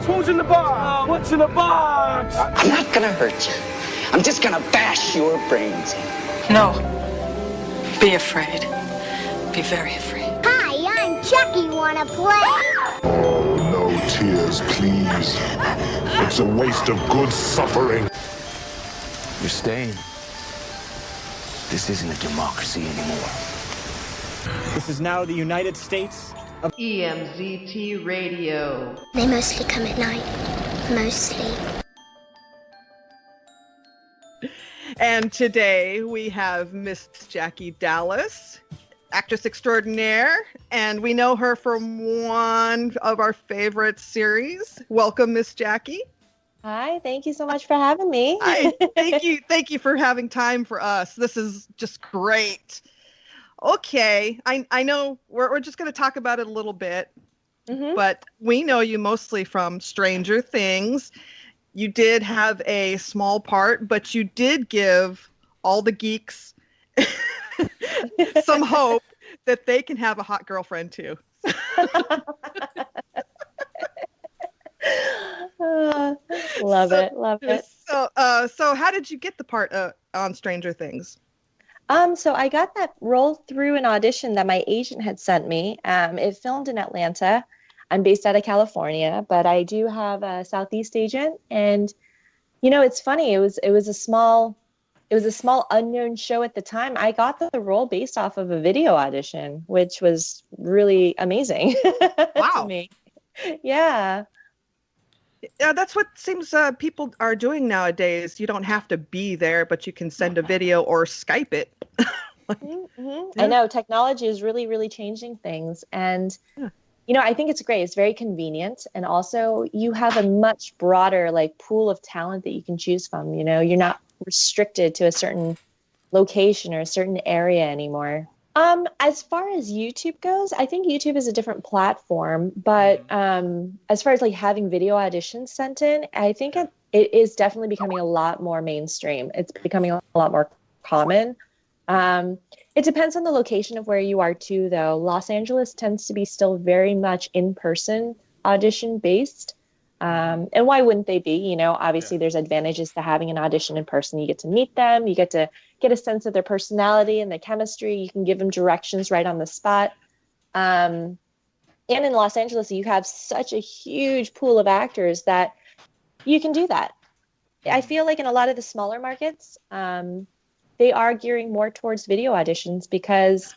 Who's in the box? What's in the box? I'm not gonna hurt you. I'm just gonna bash your brains in. No. Be afraid. Be very afraid. Hi, I'm Chucky. Wanna play? Oh, no tears, please. It's a waste of good suffering. You're staying. This isn't a democracy anymore. This is now the United States of EMZT Radio. They mostly come at night. Mostly. And today we have Miss Jackie Dallas, actress extraordinaire, and we know her from one of our favorite series. Welcome, Miss Jackie. Hi, thank you so much for having me. Thank you for having time for us. This is just great. Okay, I know we're just going to talk about it a little bit, but we know you mostly from Stranger Things. You did have a small part, but you did give all the geeks some hope that they can have a hot girlfriend too. Love it. So how did you get the part on Stranger Things? So I got that role through an audition that my agent had sent me. It filmed in Atlanta. I'm based out of California, but I do have a Southeast agent. And, you know, it's funny. It was a small unknown show at the time. I got the role based off of a video audition, which was really amazing. Wow. To me. Yeah. Yeah, that's what seems people are doing nowadays. You don't have to be there, but you can send a video or Skype it. Yeah. I know technology is really, really changing things. And, you know, I think it's great. It's very convenient. And also you have a much broader pool of talent that you can choose from. You know, you're not restricted to a certain location or a certain area anymore. As far as YouTube goes, I think YouTube is a different platform, but as far as having video auditions sent in, I think it is definitely becoming a lot more mainstream. It's becoming a lot more common. It depends on the location of where you are too, though. Los Angeles tends to be still very much in-person audition based. And why wouldn't they be? You know, obviously there's advantages to having an audition in person. You get to meet them. You get to get a sense of their personality and their chemistry. You can give them directions right on the spot. And in Los Angeles, you have such a huge pool of actors that you can do that. I feel like in a lot of the smaller markets, they are gearing more towards video auditions because,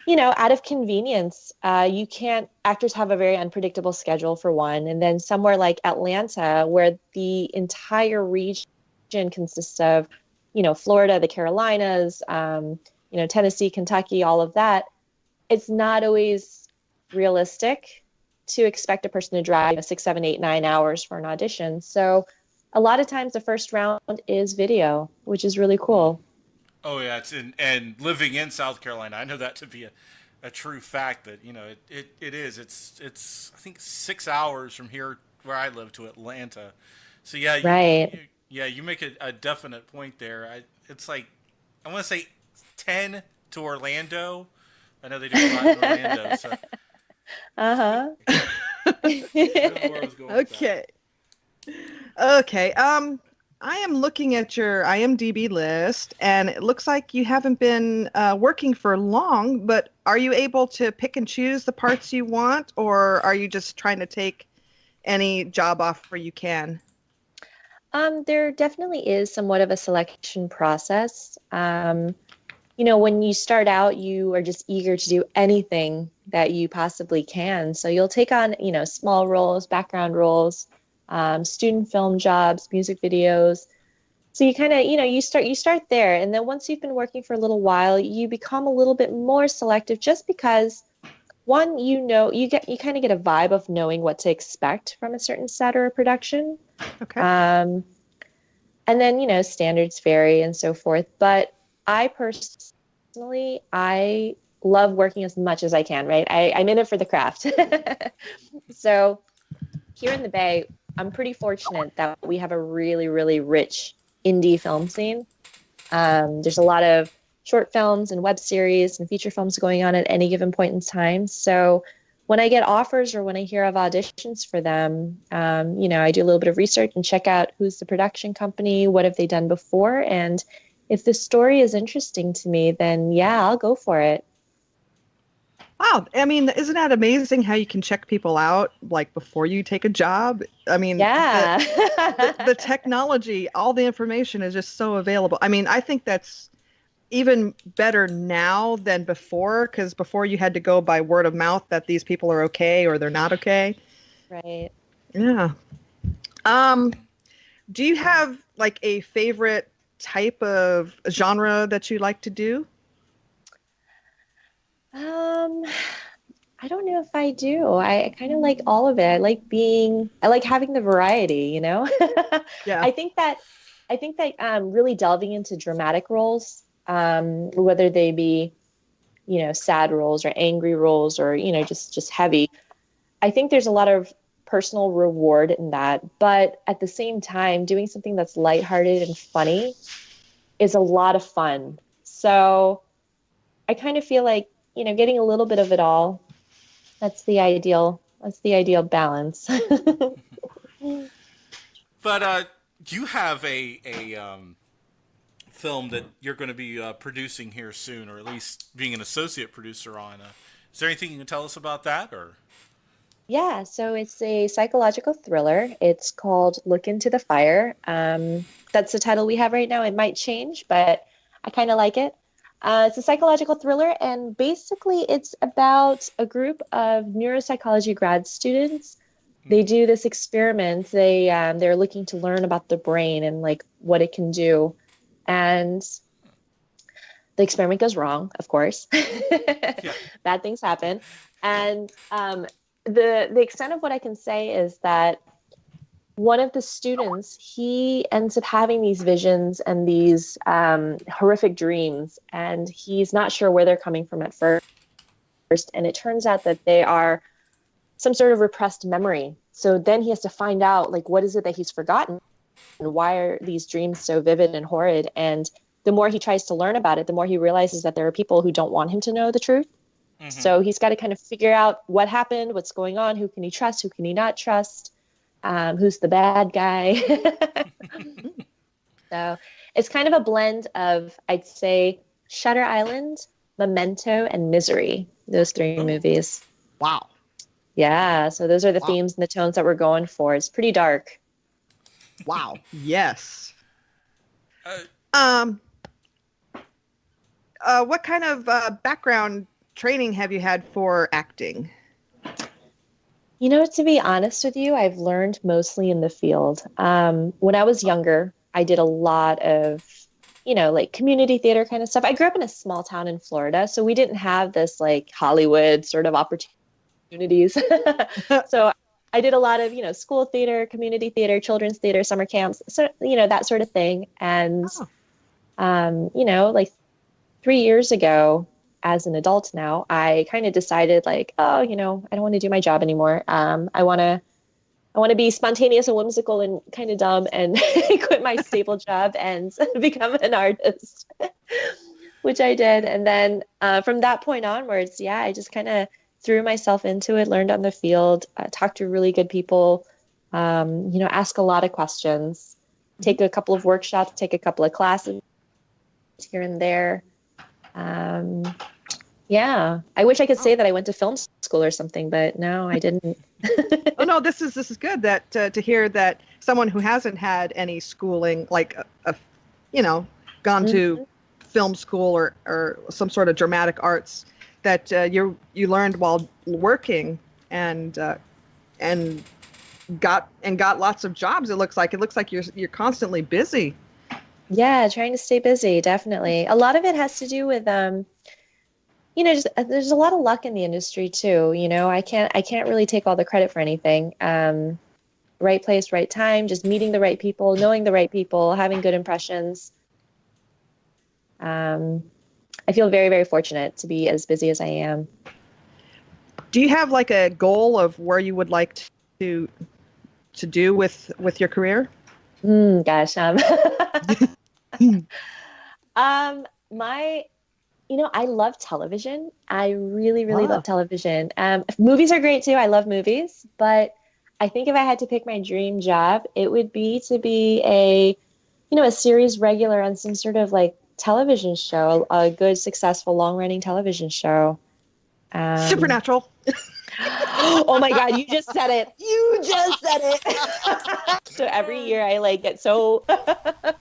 you know, out of convenience, actors have a very unpredictable schedule for one. And then somewhere like Atlanta, where the entire region consists of, you know, Florida, the Carolinas, you know, Tennessee, Kentucky, all of that, it's not always realistic to expect a person to drive 6, 7, 8, 9 hours for an audition. So a lot of times the first round is video, which is really cool. Oh yeah, and living in South Carolina, I know that to be a true fact that, you know, it is. It's I think 6 hours from here where I live to Atlanta. So yeah, right. You make a definite point there. It's like, I want to say 10 to Orlando. I know they do a lot in Orlando. So. Okay. I am looking at your IMDb list, and it looks like you haven't been working for long, but are you able to pick and choose the parts you want, or are you just trying to take any job offer you can? There definitely is somewhat of a selection process. You know, when you start out, you are just eager to do anything that you possibly can. So you'll take on, you know, small roles, background roles, student film jobs, music videos. So you kind of, you know, you start there. And then once you've been working for a little while, you become a little bit more selective just because one, you know, you kind of get a vibe of knowing what to expect from a certain set or a production. Okay. And then, you know, standards vary and so forth. But I personally, I love working as much as I can, right? I'm in it for the craft. So here in the Bay, I'm pretty fortunate that we have a really, really rich indie film scene. There's a lot of short films and web series and feature films going on at any given point in time. So when I get offers or when I hear of auditions for them, I do a little bit of research and check out who's the production company, what have they done before, and if the story is interesting to me, then yeah, I'll go for it. Wow. I mean, isn't that amazing how you can check people out like before you take a job? I mean, yeah. the technology, all the information is just so available. I mean, I think that's even better now than before, because before you had to go by word of mouth that these people are okay or they're not okay. Right. Yeah. Do you have like a favorite type of genre that you like to do? I don't know if I do. I kind of like all of it. I like having the variety, Yeah. I think that really delving into dramatic roles, whether they be, sad roles or angry roles or, just heavy. I think there's a lot of personal reward in that. But at the same time, doing something that's lighthearted and funny is a lot of fun. So I kind of feel like, getting a little bit of it all, that's the ideal balance. But you have a film that you're going to be producing here soon, or at least being an associate producer on. Is there anything you can tell us about that? Or yeah, so it's a psychological thriller. It's called Look Into the Fire. That's the title we have right now. It might change, but I kind of like it. It's a psychological thriller, and basically it's about a group of neuropsychology grad students. They do this experiment. They're looking to learn about the brain and like what it can do, and the experiment goes wrong, of course. Yeah. Bad things happen, and the extent of what I can say is that one of the students, he ends up having these visions and these horrific dreams, and he's not sure where they're coming from at first. And it turns out that they are some sort of repressed memory. So then he has to find out, like, what is it that he's forgotten? And why are these dreams so vivid and horrid? And the more he tries to learn about it, the more he realizes that there are people who don't want him to know the truth. Mm-hmm. So he's got to kind of figure out what happened, what's going on, who can he trust, who can he not trust. Who's the bad guy? So it's kind of a blend of, I'd say, Shutter Island, Memento, and Misery. Those three movies. Wow. Yeah. So those are the themes and the tones that we're going for. It's pretty dark. Wow. Yes. What kind of background training have you had for acting? To be honest with you, I've learned mostly in the field. When I was younger, I did a lot of, like community theater kind of stuff. I grew up in a small town in Florida, so we didn't have this like Hollywood sort of opportunities. So I did a lot of, school theater, community theater, children's theater, summer camps, so, that sort of thing. And, like 3 years ago, as an adult now, I kind of decided like, I don't want to do my job anymore. I want to be spontaneous and whimsical and kind of dumb and quit my stable job and become an artist, which I did. And then from that point onwards, I just kind of threw myself into it, learned on the field, talked to really good people, ask a lot of questions, take a couple of workshops, take a couple of classes here and there. I wish I could say that I went to film school or something, but no, I didn't. Oh no, this is good that to hear that someone who hasn't had any schooling, like gone to film school or some sort of dramatic arts, that you learned while working and got lots of jobs. It looks like you're constantly busy. Yeah, trying to stay busy, definitely. A lot of it has to do with there's a lot of luck in the industry too. I can't really take all the credit for anything. Right place, right time, just meeting the right people, knowing the right people, having good impressions. I feel very, very fortunate to be as busy as I am. Do you have like a goal of where you would like to do with your career? Gosh, I love television. I really, really love television. Movies are great too. I love movies, but I think if I had to pick my dream job, it would be to be a series regular on some sort of like television show, a good, successful, long-running television show. Supernatural. Oh my God, you just said it. You just said it. So every year I like get so.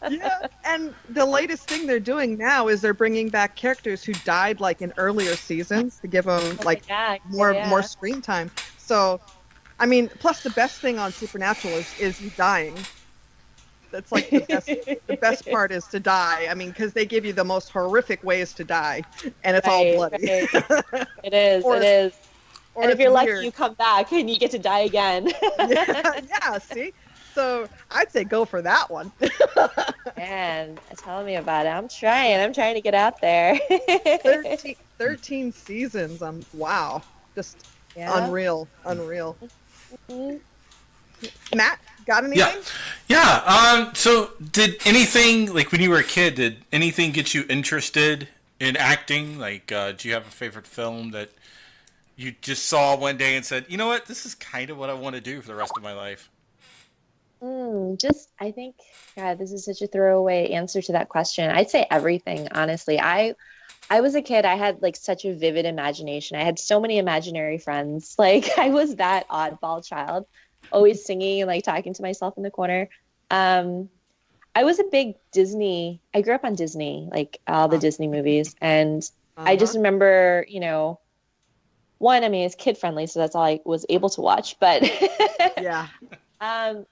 Yeah, and the latest thing they're doing now is they're bringing back characters who died like in earlier seasons to give them more screen time. So, I mean, plus the best thing on Supernatural is you dying. That's like the best part is to die. I mean, because they give you the most horrific ways to die, and it's all bloody. Right. It is. And if you're lucky, you come back and you get to die again. yeah, see? So I'd say go for that one. Man, tell me about it. I'm trying to get out there. 13 seasons. Wow. Just unreal. Mm-hmm. Matt, got anything? Yeah. So did anything, like when you were a kid, did anything get you interested in acting? Like, do you have a favorite film that you just saw one day and said, you know what, this is kind of what I want to do for the rest of my life? I think, God, this is such a throwaway answer to that question. I'd say everything, honestly. I was a kid. I had like such a vivid imagination. I had so many imaginary friends. Like I was that oddball child, always singing and like talking to myself in the corner. I was a big Disney. I grew up on Disney, like all the Disney movies. And I just remember, one, I mean, it's kid friendly, so that's all I was able to watch. But I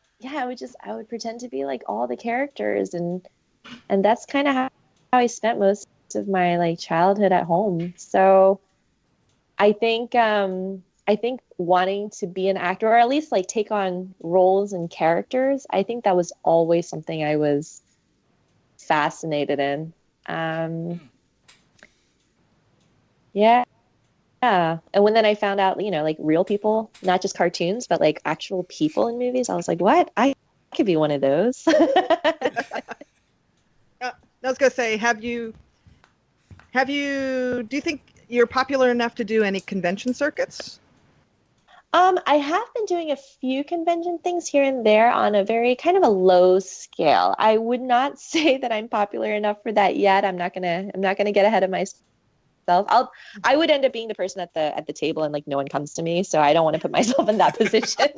would pretend to be like all the characters, and that's kind of how I spent most of my like childhood at home. So I think wanting to be an actor, or at least like take on roles and characters, I think that was always something I was fascinated in. Yeah. And when then I found out, like real people, not just cartoons, but like actual people in movies, I was like, what? I could be one of those. I was going to say, do you think you're popular enough to do any convention circuits? I have been doing a few convention things here and there on a very kind of a low scale. I would not say that I'm popular enough for that yet. I'm not gonna get ahead of myself. I would end up being the person at the table and like no one comes to me, so I don't want to put myself in that position.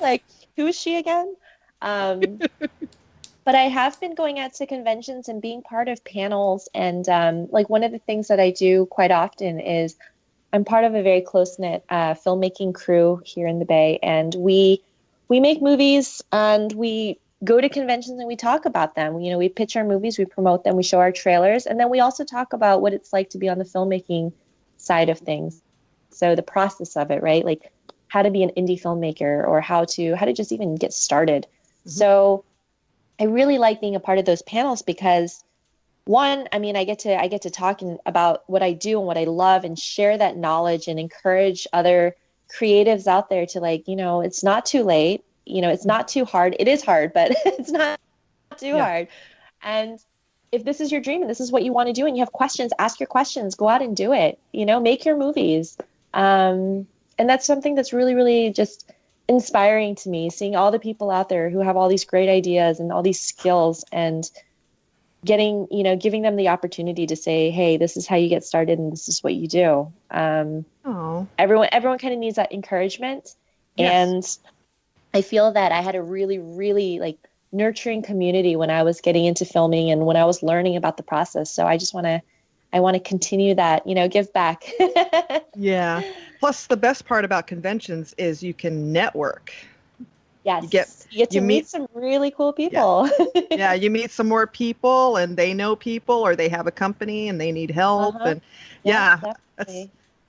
Like, who is she again? But I have been going out to conventions and being part of panels, and like one of the things that I do quite often is I'm part of a very close-knit filmmaking crew here in the Bay, and we make movies and we go to conventions and we talk about them. We pitch our movies, we promote them, we show our trailers, and then we also talk about what it's like to be on the filmmaking side of things. So the process of it, right? Like how to be an indie filmmaker, or how to just even get started. Mm-hmm. So I really like being a part of those panels because, one, I mean, I get to talk about what I do and what I love and share that knowledge and encourage other creatives out there to like, it's not too late. It's not too hard. It is hard, but it's not too hard. And if this is your dream and this is what you want to do and you have questions, ask your questions, go out and do it, make your movies. And that's something that's really, really just inspiring to me, seeing all the people out there who have all these great ideas and all these skills, and giving them the opportunity to say, hey, this is how you get started and this is what you do. Everyone kind of needs that encouragement. Yes. And I feel that I had a really, really like nurturing community when I was getting into filming and when I was learning about the process. So I want to continue that, give back. Yeah. Plus the best part about conventions is you can network. Yes. You get to meet some really cool people. Yeah. You meet some more people and they know people, or they have a company and they need help. And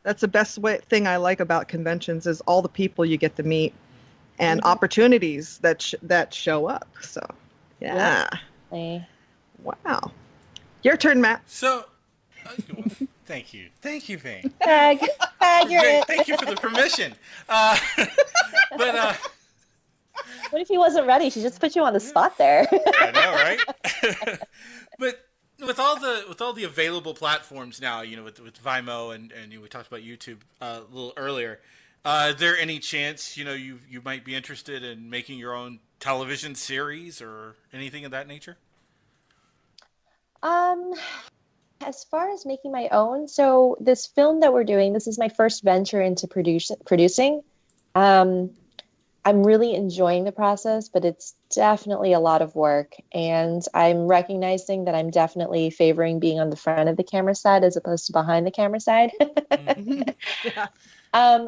that's the best thing I like about conventions is all the people you get to meet. And opportunities that show up. So, yeah. Wow. Your turn, Matt. So, thank you, Bane. Thank you for the permission. But what if he wasn't ready? She just put you on the spot there. I know, right? But with all the available platforms now, with Vimeo and we talked about YouTube a little earlier. Is there any chance you might be interested in making your own television series or anything of that nature? As far as making my own, so this film that we're doing, this is my first venture into producing. I'm really enjoying the process, but it's definitely a lot of work. And I'm recognizing that I'm definitely favoring being on the front of the camera side as opposed to behind the camera side. Yeah.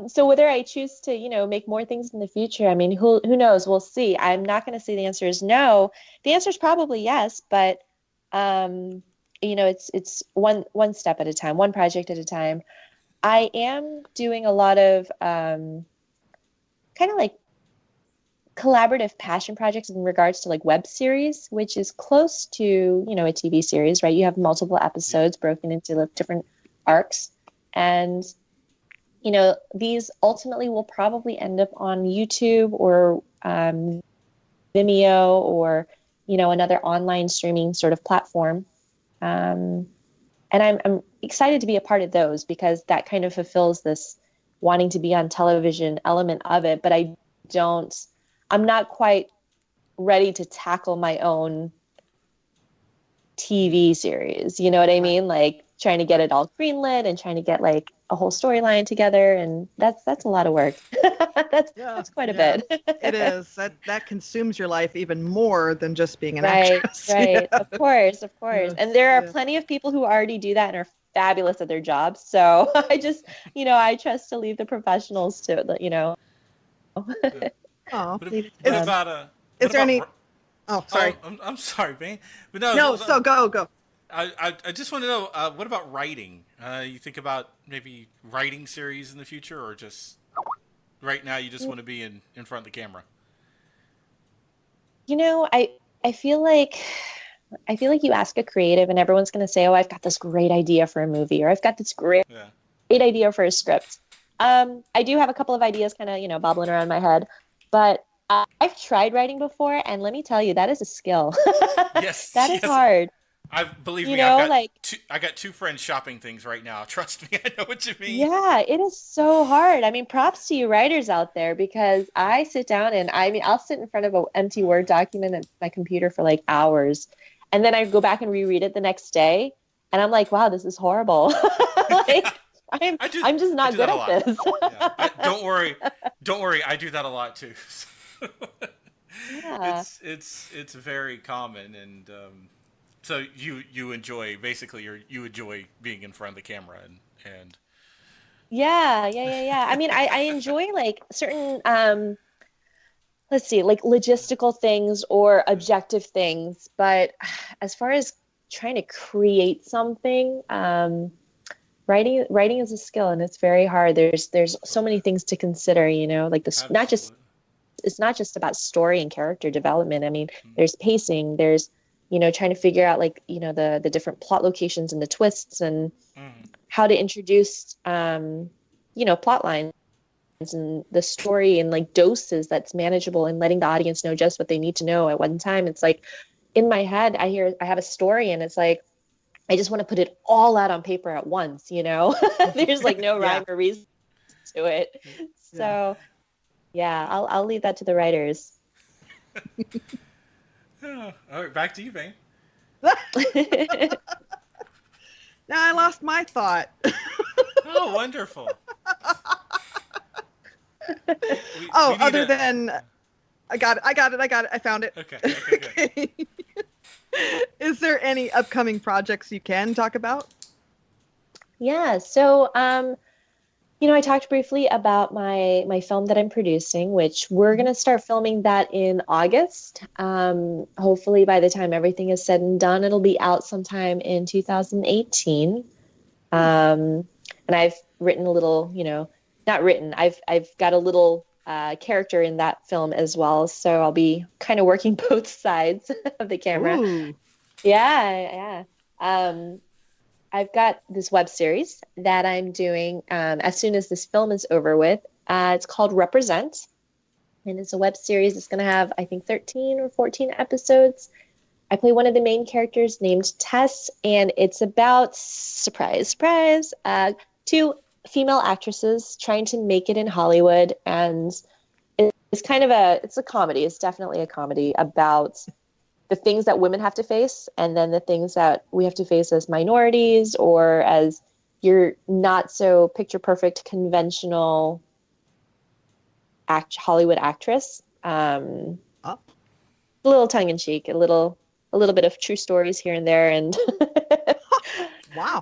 So whether I choose to, make more things in the future, I mean, who knows? We'll see. I'm not going to say the answer is no. The answer is probably yes, but it's one step at a time, one project at a time. I am doing a lot of kind of like collaborative passion projects in regards to like web series, which is close to, a TV series, right? You have multiple episodes broken into different arcs. And, these ultimately will probably end up on YouTube or Vimeo or, another online streaming sort of platform. And I'm excited to be a part of those because that kind of fulfills this wanting to be on television element of it. But I'm not quite ready to tackle my own TV series. You know what I mean? Like trying to get it all greenlit and trying to get like a whole storyline together. And that's a lot of work. That's quite a bit. It is. That consumes your life even more than just being an right, actress. Right. Yeah. Of course. Yes, And there are plenty of people who already do that and are fabulous at their jobs. So I just, I trust to leave the professionals to, Oh. Is there any? Oh, sorry. I'm sorry, Bane. But so go. I just want to know, what about writing? You think about maybe writing series in the future, or just right now you just want to be in front of the camera? I feel like you ask a creative and everyone's going to say, oh, I've got this great idea for a movie, or I've got this great idea for a script. I do have a couple of ideas kind of, bobbling around my head, but I've tried writing before, and let me tell you, that is a skill. Yes. That is hard. I got two friends shopping things right now. Trust me, I know what you mean. Yeah, it is so hard. I mean, props to you writers out there, because I sit down and I'll sit in front of an empty Word document at my computer for like hours. And then I go back and reread it the next day. And I'm like, wow, this is horrible. I'm just not good at this. Yeah. Don't worry. I do that a lot too. Yeah. It's very common, and so you enjoy, basically you enjoy being in front of the camera and. Yeah. I mean, I enjoy like certain let's see, like logistical things or objective things, but as far as trying to create something, writing is a skill, and it's very hard. There's so many things to consider, like this. It's not just about story and character development. I mean, there's pacing, there's, trying to figure out like, the different plot locations and the twists and how to introduce, plot lines and the story and like doses that's manageable, and letting the audience know just what they need to know at one time. It's like in my head, I have a story, and it's like, I just want to put it all out on paper at once, there's like no rhyme or reason to it. So yeah, I'll leave that to the writers. All right, back to you, Bane. Now I lost my thought. Oh, wonderful. Other than I got it. I found it. Okay. Is there any upcoming projects you can talk about? Yeah. So, I talked briefly about my film that I'm producing, which we're going to start filming that in August. Hopefully by the time everything is said and done, it'll be out sometime in 2018. And I've written a little, I've got a little character in that film as well. So I'll be kind of working both sides of the camera. Ooh. Yeah. I've got this web series that I'm doing as soon as this film is over with. It's called Represent, and it's a web series. It's going to have, I think, 13 or 14 episodes. I play one of the main characters named Tess, and it's about, surprise, surprise, two female actresses trying to make it in Hollywood. And it's kind of it's a comedy. It's definitely a comedy about the things that women have to face, and then the things that we have to face as minorities or as your not so picture perfect conventional Hollywood actress. A little tongue in cheek, a little bit of true stories here and there, and wow,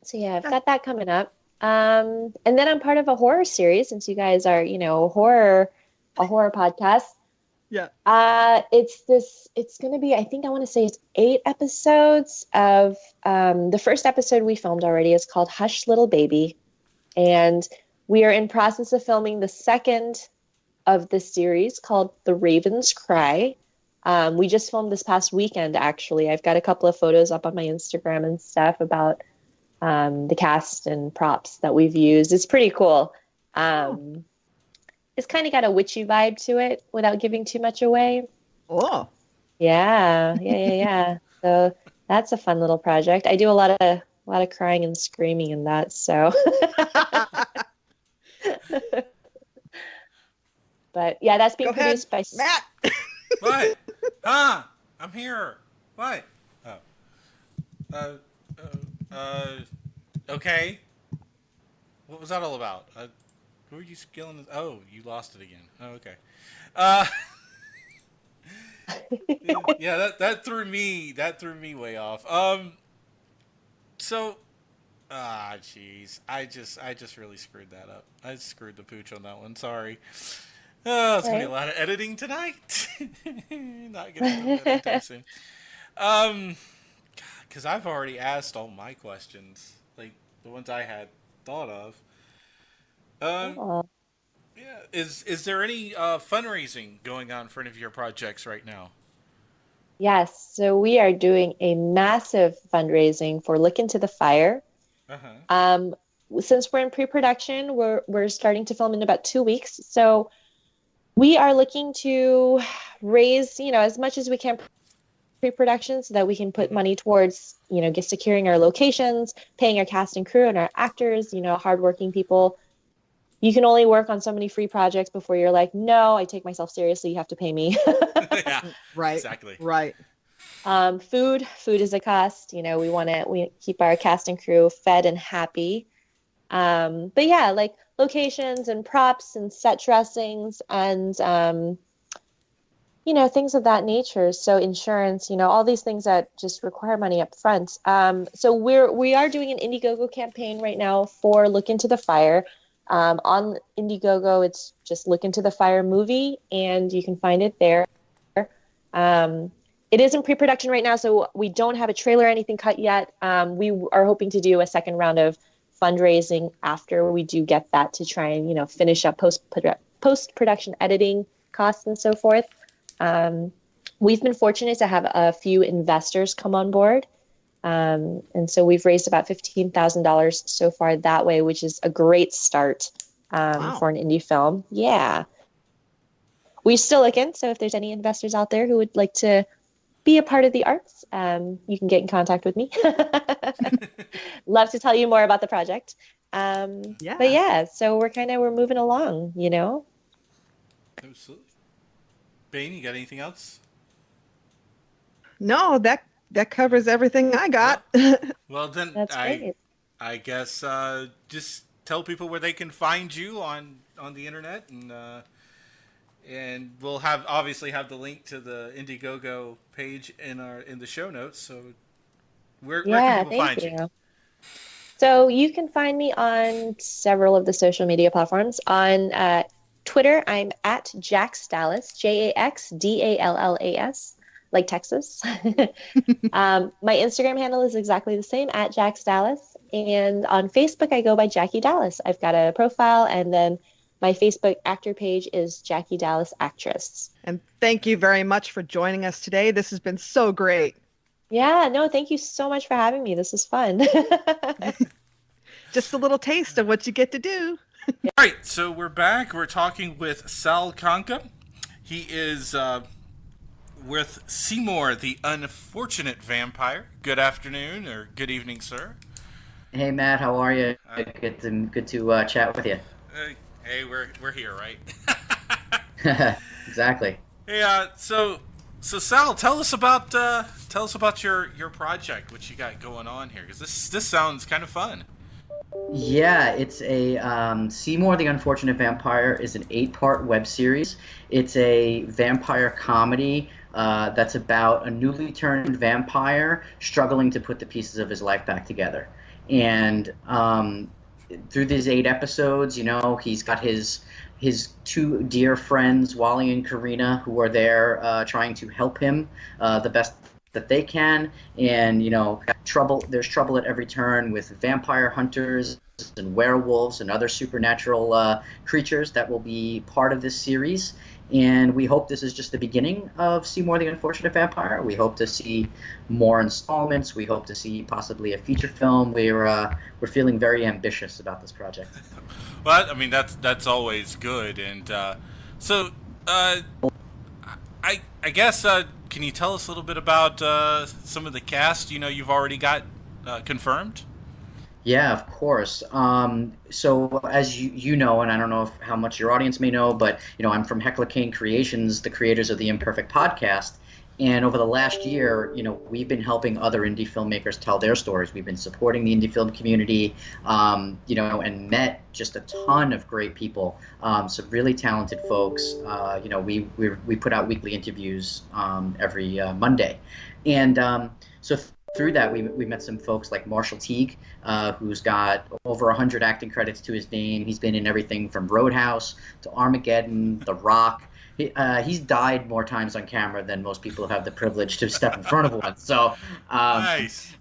So yeah, I've got that coming up. And then I'm part of a horror series, since you guys are, a horror podcast. Yeah. It's going to be, I think I want to say it's 8 episodes of, the first episode we filmed already is called Hush Little Baby. And we are in process of filming the second of the series called The Raven's Cry. We just filmed this past weekend, actually. I've got a couple of photos up on my Instagram and stuff about the cast and props that we've used. It's pretty cool. It's kind of got a witchy vibe to it without giving too much away. Oh. Yeah. So that's a fun little project. I do a lot of crying and screaming in that, so. But yeah, that's being produced by Matt. What? Huh? I'm here. What? Okay. What was that all about? Who are you skilling? Oh, you lost it again. Oh, okay. Yeah, that threw me way off. So, jeez, I just really screwed that up. I screwed the pooch on that one. Sorry. Oh, it's gonna be a lot of editing tonight. Not gonna do that anytime soon. Because I've already asked all my questions, like the ones I had thought of. Yeah. Is there any fundraising going on for any of your projects right now? Yes. So we are doing a massive fundraising for Look Into the Fire. Since we're in pre-production, we're starting to film in about 2 weeks. So we are looking to raise, as much as we can pre-production so that we can put money towards, securing our locations, paying our cast and crew and our actors, hardworking people. You can only work on so many free projects before you're like, no, I take myself seriously. You have to pay me. Yeah, right. Exactly. Right. Food is a cost. We keep our cast and crew fed and happy. But yeah, like locations and props and set dressings and, things of that nature. So insurance, all these things that just require money up front. So we are doing an Indiegogo campaign right now for Look Into the Fire. On Indiegogo, it's just Look Into the Fire movie, and you can find it there. It is in pre-production right now, so we don't have a trailer or anything cut yet. We are hoping to do a second round of fundraising after we do get that to try and, finish up post-production editing costs and so forth. We've been fortunate to have a few investors come on board. And so we've raised about $15,000 so far that way, which is a great start for an indie film. Yeah. We're still looking. So if there's any investors out there who would like to be a part of the arts, you can get in contact with me. Love to tell you more about the project. But yeah, so we're moving along, Absolutely. Bane, you got anything else? No, that covers everything I got. Well, then I guess just tell people where they can find you on the internet, and we'll obviously have the link to the Indiegogo page in the show notes. So where can people find you? So you can find me on several of the social media platforms. On Twitter, I'm at Jax Dallas, JaxDallas. Like Texas. My Instagram handle is exactly the same, at Jax Dallas. And on Facebook, I go by Jackie Dallas. I've got a profile, and then my Facebook actor page is Jackie Dallas Actress. And thank you very much for joining us today. This has been so great. Yeah, no, thank you so much for having me. This is fun. Just a little taste of what you get to do. All right, so we're back. We're talking with Sal Kanka. He is... with Seymour, the unfortunate vampire. Good afternoon or good evening, sir. Hey, Matt, how are you? Good to chat with you. Hey, we're here, right? Exactly. Hey, so Sal, tell us about your project, what you got going on here, because this sounds kind of fun. Yeah, it's a Seymour the Unfortunate Vampire is an 8-part web series. It's a vampire comedy that's about a newly turned vampire struggling to put the pieces of his life back together. And through these 8 episodes, you know, he's got his 2 dear friends, Wally and Karina, who are there trying to help him the best that they can. And, you know, there's trouble at every turn with vampire hunters and werewolves and other supernatural creatures that will be part of this series. And we hope this is just the beginning of Seymour the Unfortunate Vampire. We hope to see more installments. We hope to see possibly a feature film. We're feeling very ambitious about this project. Well, I mean, that's always good. And so I guess can you tell us a little bit about some of the cast? You know, you've already got confirmed. Yeah, of course. So as you know, and I don't know how much your audience may know, but you know, I'm from Heckler Kane Creations, the creators of the Imperfect podcast. And over the last year, you know, we've been helping other indie filmmakers tell their stories. We've been supporting the indie film community, you know, and met just a ton of great people, some really talented folks. You know, we put out weekly interviews every Monday, and so through that, we met some folks like Marshall Teague, who's got over 100 acting credits to his name. He's been in everything from Roadhouse to Armageddon, The Rock. He's died more times on camera than most people have the privilege to step in front of one. So nice.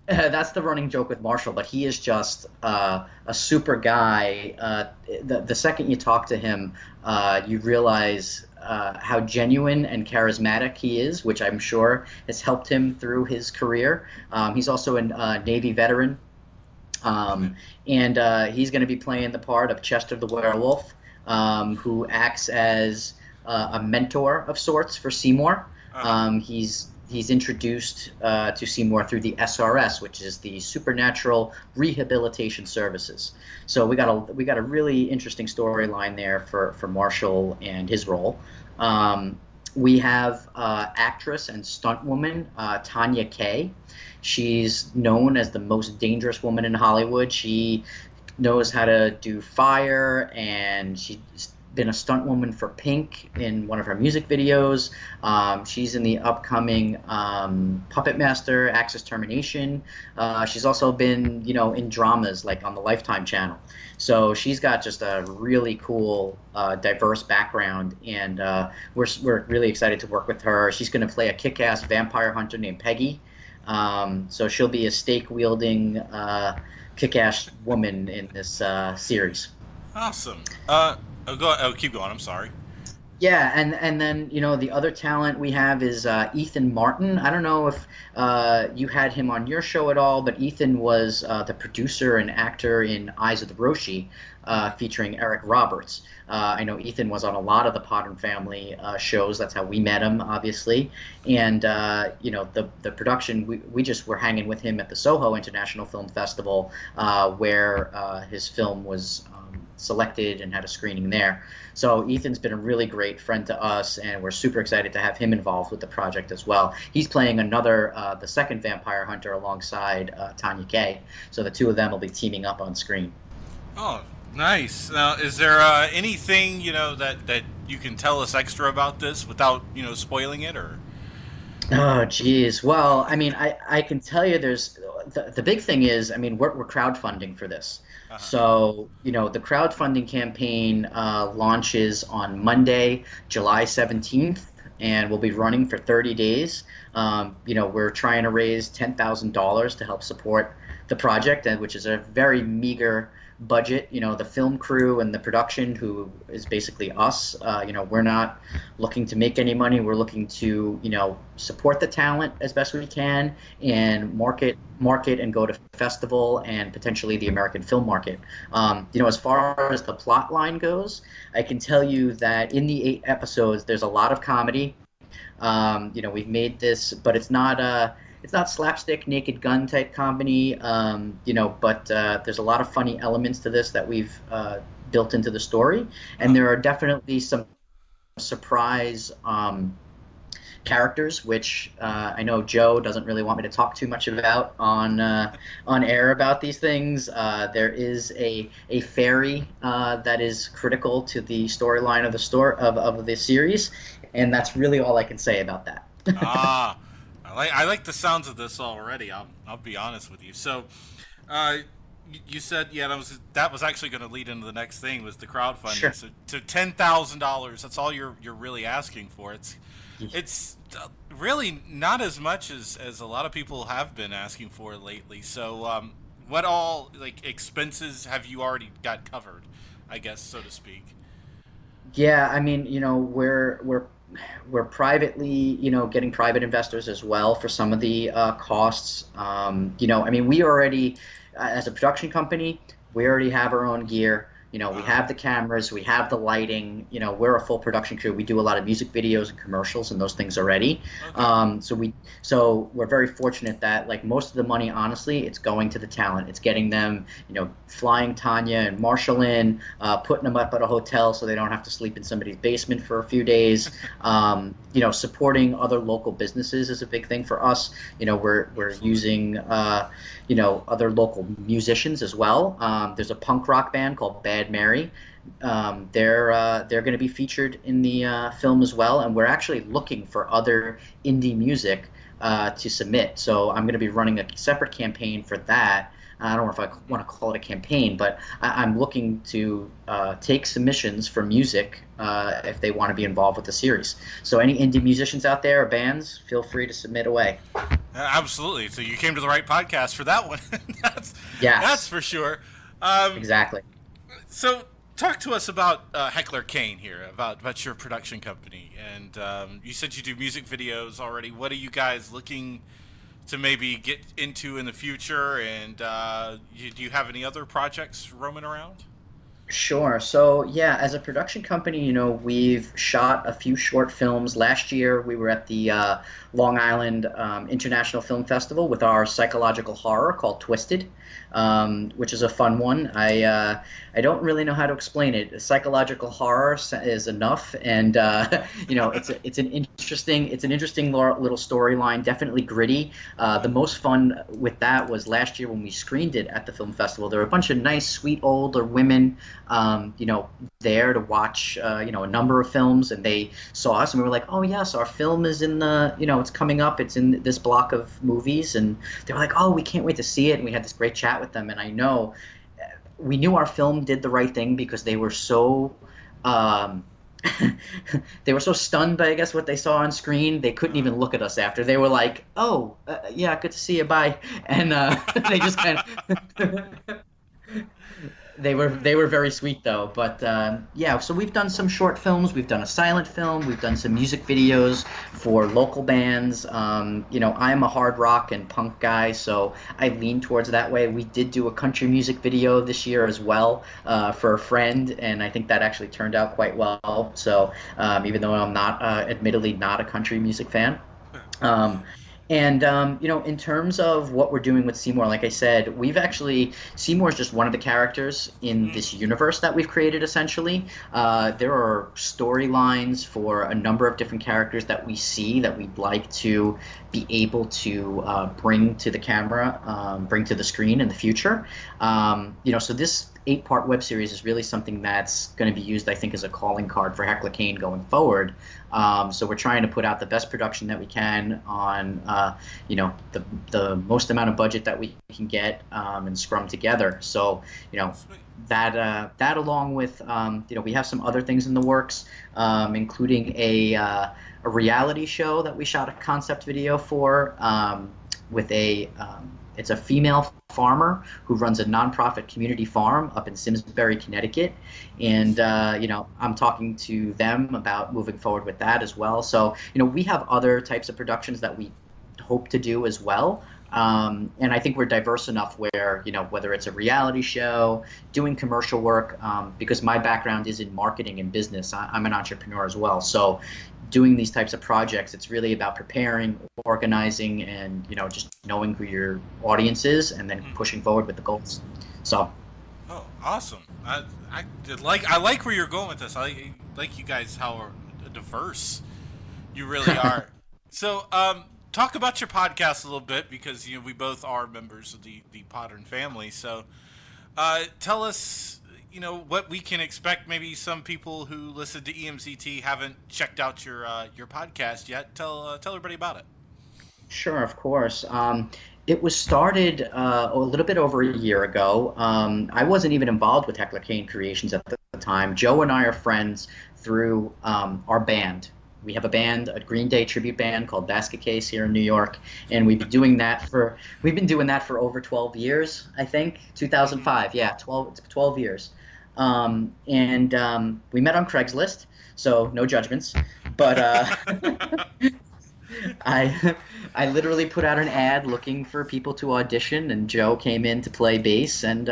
That's the running joke with Marshall, but he is just a super guy. The second you talk to him, you realize how genuine and charismatic he is, which I'm sure has helped him through his career. He's also a Navy veteran, and he's going to be playing the part of Chester the Werewolf, who acts as a mentor of sorts for Seymour. He's introduced to Seymour through the SRS, which is the Supernatural Rehabilitation Services. So we got a really interesting storyline there for Marshall and his role. We have actress and stunt woman Tanya Kaye. She's known as the most dangerous woman in Hollywood. She knows how to do fire, and she's been a stunt woman for Pink in one of her music videos. She's in the upcoming Puppet Master, Axis Termination. She's also been, you know, in dramas like on the Lifetime channel. So she's got just a really cool, diverse background, and we're really excited to work with her. She's going to play a kick-ass vampire hunter named Peggy. So she'll be a stake-wielding, kick-ass woman in this series. Awesome. Keep going. I'm sorry. Yeah, and then, you know, the other talent we have is Ethan Martin. I don't know if you had him on your show at all, but Ethan was the producer and actor in Eyes of the Roshi, featuring Eric Roberts. I know Ethan was on a lot of the Potter Family shows. That's how we met him, obviously. And, you know, the production, we just were hanging with him at the Soho International Film Festival, where his film was selected and had a screening there. So Ethan's been a really great friend to us, and we're super excited to have him involved with the project as well. He's playing the second vampire hunter alongside Tanya Kaye. So the two of them will be teaming up on screen. Oh, nice. Now, is there anything, you know, that you can tell us extra about this without, you know, spoiling it, or? Oh, geez. Well, I mean, I can tell you there's the big thing is, I mean, we're crowdfunding for this. Uh-huh. So, you know, the crowdfunding campaign launches on Monday, July 17th, and we'll be running for 30 days. You know, we're trying to raise $10,000 to help support the project, which is a very meager budget. You know, the film crew and the production, who is basically us, you know, we're not looking to make any money. We're looking to, you know, support the talent as best we can and market and go to festival and potentially the American film market. You know, as far as the plot line goes, I can tell you that in the 8 episodes, there's a lot of comedy. We've made this, but it's not slapstick Naked Gun type comedy, but there's a lot of funny elements to this that we've built into the story, and there are definitely some surprise characters, which I know Joe doesn't really want me to talk too much about on air about these things. There is a fairy that is critical to the storyline of the series, and that's really all I can say about that. I like the sounds of this already. I'll be honest with you. So, you said that was actually going to lead into the next thing, was the crowdfunding. Sure. So to $10,000, that's all you're really asking for. It's really not as much as a lot of people have been asking for lately. So, what all expenses have you already got covered, I guess, so to speak? Yeah, I mean, we're privately, getting private investors as well for some of the costs. We already, as a production company, we already have our own gear. We have the cameras, we have the lighting. We're a full production crew. We do a lot of music videos and commercials and those things already. Okay. So we're very fortunate that most of the money, honestly, it's going to the talent. It's getting them, flying Tanya and Marshall in, putting them up at a hotel so they don't have to sleep in somebody's basement for a few days. Supporting other local businesses is a big thing for us. We're using other local musicians as well. There's a punk rock band called Bad Mary. They're going to be featured in the film as well, and we're actually looking for other indie music to submit. So I'm going to be running a separate campaign for that. I don't know if I want to call it a campaign, but I'm looking to take submissions for music if they want to be involved with the series. So any indie musicians out there or bands, feel free to submit away. Absolutely. So you came to the right podcast for that one. That's for sure. Exactly. So talk to us about Heckler Kane here, about your production company. And you said you do music videos already. What are you guys looking to maybe get into in the future? And do you have any other projects roaming around? Sure. So, as a production company, we've shot a few short films. Last year, we were at the Long Island International Film Festival with our psychological horror called Twisted, which is a fun one. I don't really know how to explain it. Psychological horror is enough, and it's an interesting little storyline. Definitely gritty. The most fun with that was last year when we screened it at the film festival. There were a bunch of nice, sweet older women, there to watch, a number of films, and they saw us, and we were like, oh yes, our film is in the, it's coming up, it's in this block of movies, and they were like, oh, we can't wait to see it, and we had this great chat with them, and I know we knew our film did the right thing because they were so they were so stunned by, I guess, what they saw on screen. They couldn't even look at us after. They were like, oh, yeah, good to see you, bye, and they just kind of They were very sweet though, but so we've done some short films, we've done a silent film, we've done some music videos for local bands. I'm a hard rock and punk guy, so I lean towards that way. We did do a country music video this year as well for a friend, and I think that actually turned out quite well. So even though I'm not, admittedly not a country music fan. In terms of what we're doing with Seymour, like I said, Seymour is just one of the characters in this universe that we've created, essentially. There are storylines for a number of different characters that we see that we'd like to be able to bring to the camera, bring to the screen in the future. So this 8-part web series is really something that's going to be used, I think, as a calling card for Heckler Kane going forward. So we're trying to put out the best production that we can on, the most amount of budget that we can get and scrum together. So, that along with, we have some other things in the works, including a reality show that we shot a concept video for with it's a female farmer who runs a nonprofit community farm up in Simsbury, Connecticut. And, I'm talking to them about moving forward with that as well. So, we have other types of productions that we hope to do as well. And I think we're diverse enough where, whether it's a reality show, doing commercial work, because my background is in marketing and business. I'm an entrepreneur as well. So doing these types of projects, it's really about preparing, organizing, and, just knowing who your audience is and then pushing forward with the goals. So. Oh, awesome. I like where you're going with this. I like you guys, how diverse you really are. So, talk about your podcast a little bit, because we both are members of the Podern family. So, tell us, what we can expect. Maybe some people who listen to EMZT haven't checked out your podcast yet. Tell everybody about it. Sure, of course. It was started a little bit over a year ago. I wasn't even involved with Heckler Kane Creations at the time. Joe and I are friends through our band. We have a band, a Green Day tribute band called Basket Case here in New York, and we've been doing that for over 12 years, I think. 2005, yeah, 12 years. And we met on Craigslist, so no judgments. But I literally put out an ad looking for people to audition, and Joe came in to play bass, and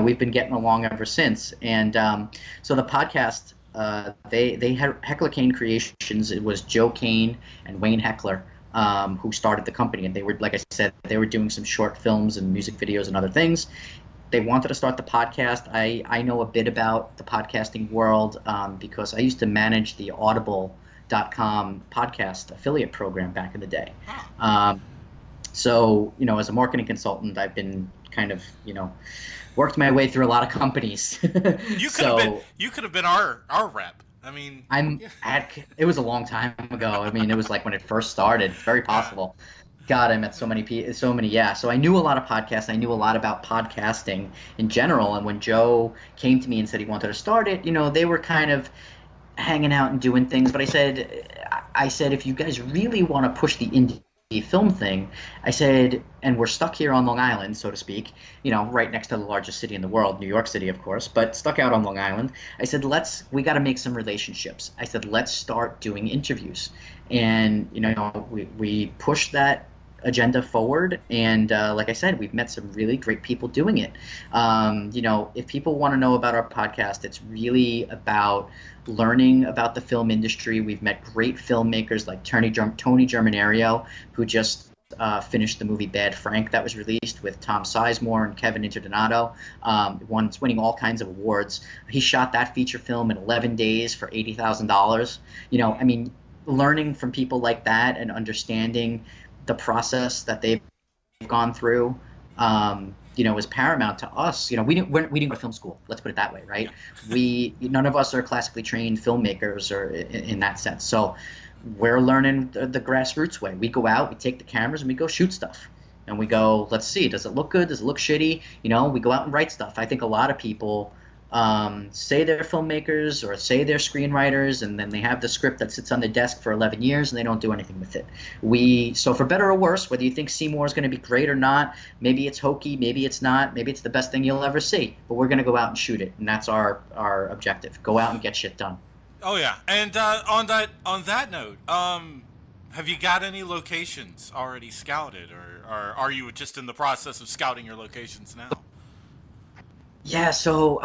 we've been getting along ever since. And so the podcast, they had Heckler Kane Creations. It was Joe Kane and Wayne Heckler who started the company, and they were, like I said, they were doing some short films and music videos and other things. They wanted to start the podcast. I know a bit about the podcasting world because I used to manage the Audible.com podcast affiliate program back in the day. So, as a marketing consultant, I've been kind of, worked my way through a lot of companies. You could have been our rep. I mean, it was a long time ago. I mean, it was like when it first started. It's very possible. God, I met so many people, yeah. So I knew a lot of podcasts. I knew a lot about podcasting in general. And when Joe came to me and said he wanted to start it, they were kind of hanging out and doing things. But I said, if you guys really want to push the indie film thing, I said, and we're stuck here on Long Island, so to speak, right next to the largest city in the world, New York City, of course, but stuck out on Long Island. I said, we got to make some relationships. I said, let's start doing interviews. And, we pushed that agenda forward, and like I said, we've met some really great people doing it. If people want to know about our podcast, it's really about learning about the film industry. We've met great filmmakers like Tony Germanario, who just finished the movie Bad Frank that was released with Tom Sizemore and Kevin Interdonato. It's winning all kinds of awards. He shot that feature film in 11 days for $80,000. Learning from people like that and understanding the process that they've gone through, is paramount to us. We didn't go to film school. Let's put it that way, right? None of us are classically trained filmmakers or in that sense. So we're learning the grassroots way. We go out, we take the cameras, and we go shoot stuff. And we go, let's see, does it look good? Does it look shitty? We go out and write stuff. I think a lot of people say they're filmmakers or say they're screenwriters, and then they have the script that sits on their desk for 11 years and they don't do anything with it. So for better or worse, whether you think Seymour is going to be great or not, maybe it's hokey, maybe it's not, maybe it's the best thing you'll ever see, but we're going to go out and shoot it, and that's our objective. Go out and get shit done. Oh yeah, and on that note, have you got any locations already scouted, or are you just in the process of scouting your locations now? Yeah, so,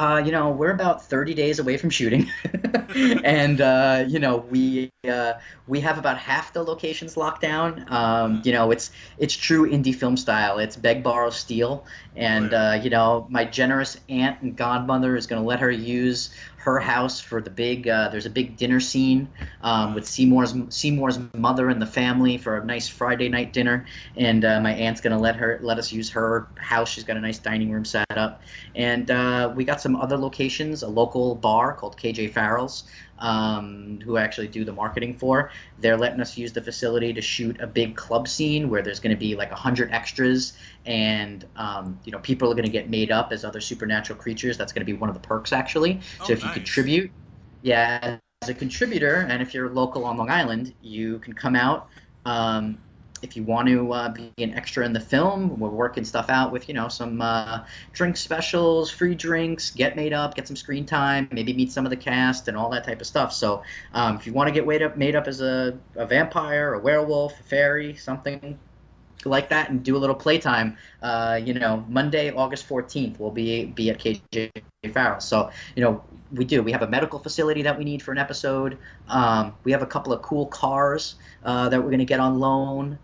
we're about 30 days away from shooting, and, we have about half the locations locked down. It's true indie film style. It's beg, borrow, steal, and, my generous aunt and godmother is going to let her use her house for the big, there's a big dinner scene with Seymour's mother and the family for a nice Friday night dinner, and my aunt's going to let us use her house. She's got a nice dining room set up, and we got some other locations, a local bar called KJ Farrell's, who I actually do the marketing for. They're letting us use the facility to shoot a big club scene where there's going to be like 100 extras, and people are going to get made up as other supernatural creatures. That's going to be one of the perks, actually. So if you contribute, as a contributor, and if you're local on Long Island, you can come out. If you want to be an extra in the film, we're working stuff out with, some drink specials, free drinks, get made up, get some screen time, maybe meet some of the cast and all that type of stuff. So if you want to get made up as a vampire, a werewolf, a fairy, something, like that and do a little playtime, Monday, August 14th, we'll be at KJ Farrell. So, we have a medical facility that we need for an episode. We have a couple of cool cars that we're going to get on loan.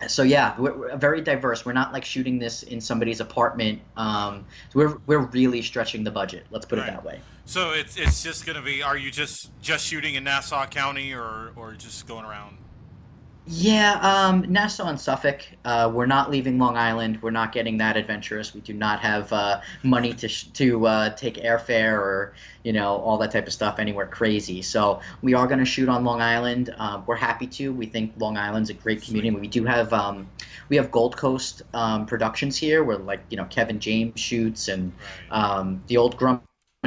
So yeah, we're very diverse. We're not like shooting this in somebody's apartment. We're really stretching the budget. Let's put it that way. So it's just going to be, are you just shooting in Nassau County or just going around? Yeah, Nassau and Suffolk. We're not leaving Long Island. We're not getting that adventurous. We do not have money to take airfare or all that type of stuff anywhere crazy. So we are going to shoot on Long Island. We're happy to. We think Long Island's a great community. We do have Gold Coast productions here where Kevin James shoots and the old Grumman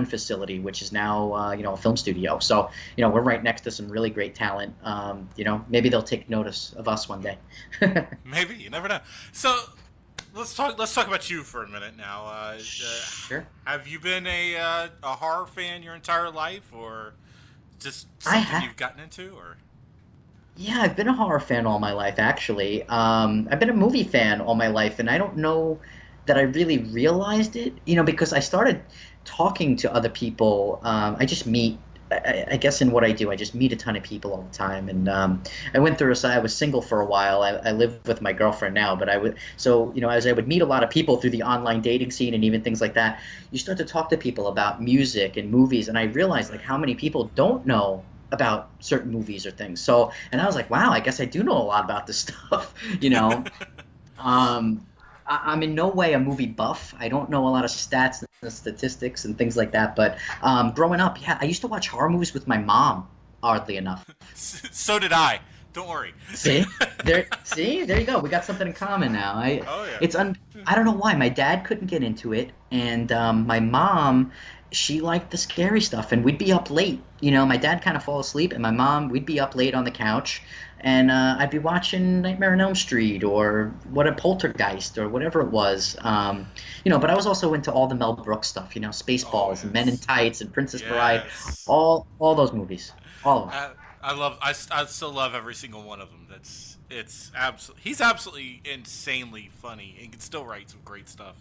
facility, which is now a film studio. So we're right next to some really great talent. Maybe they'll take notice of us one day. Maybe, you never know. So let's talk about you for a minute now. Sure. Have you been a horror fan your entire life, or just something you've gotten into, or? Yeah, I've been a horror fan all my life, actually. I've been a movie fan all my life, and I don't know that I really realized it, because I started talking to other people. I just meet, I guess in what I do, I just meet a ton of people all the time. And I went through I was single for a while. I live with my girlfriend now, but as I would meet a lot of people through the online dating scene and even things like that, you start to talk to people about music and movies. And I realized how many people don't know about certain movies or things. So, and I was like, wow, I guess I do know a lot about this stuff, I'm in no way a movie buff. I don't know a lot of stats and statistics and things like that. But growing up, I used to watch horror movies with my mom, oddly enough. So did I. Don't worry. See? There you go. We got something in common now. I don't know why. My dad couldn't get into it. And my mom, she liked the scary stuff. And we'd be up late. My dad kind of fall asleep. And my mom, we'd be up late on the couch. And I'd be watching Nightmare on Elm Street or Poltergeist or whatever it was. But I was also into all the Mel Brooks stuff, Spaceballs and Men in Tights and Princess Bride, all those movies, all of them. I still love every single one of them. He's absolutely insanely funny and can still write some great stuff.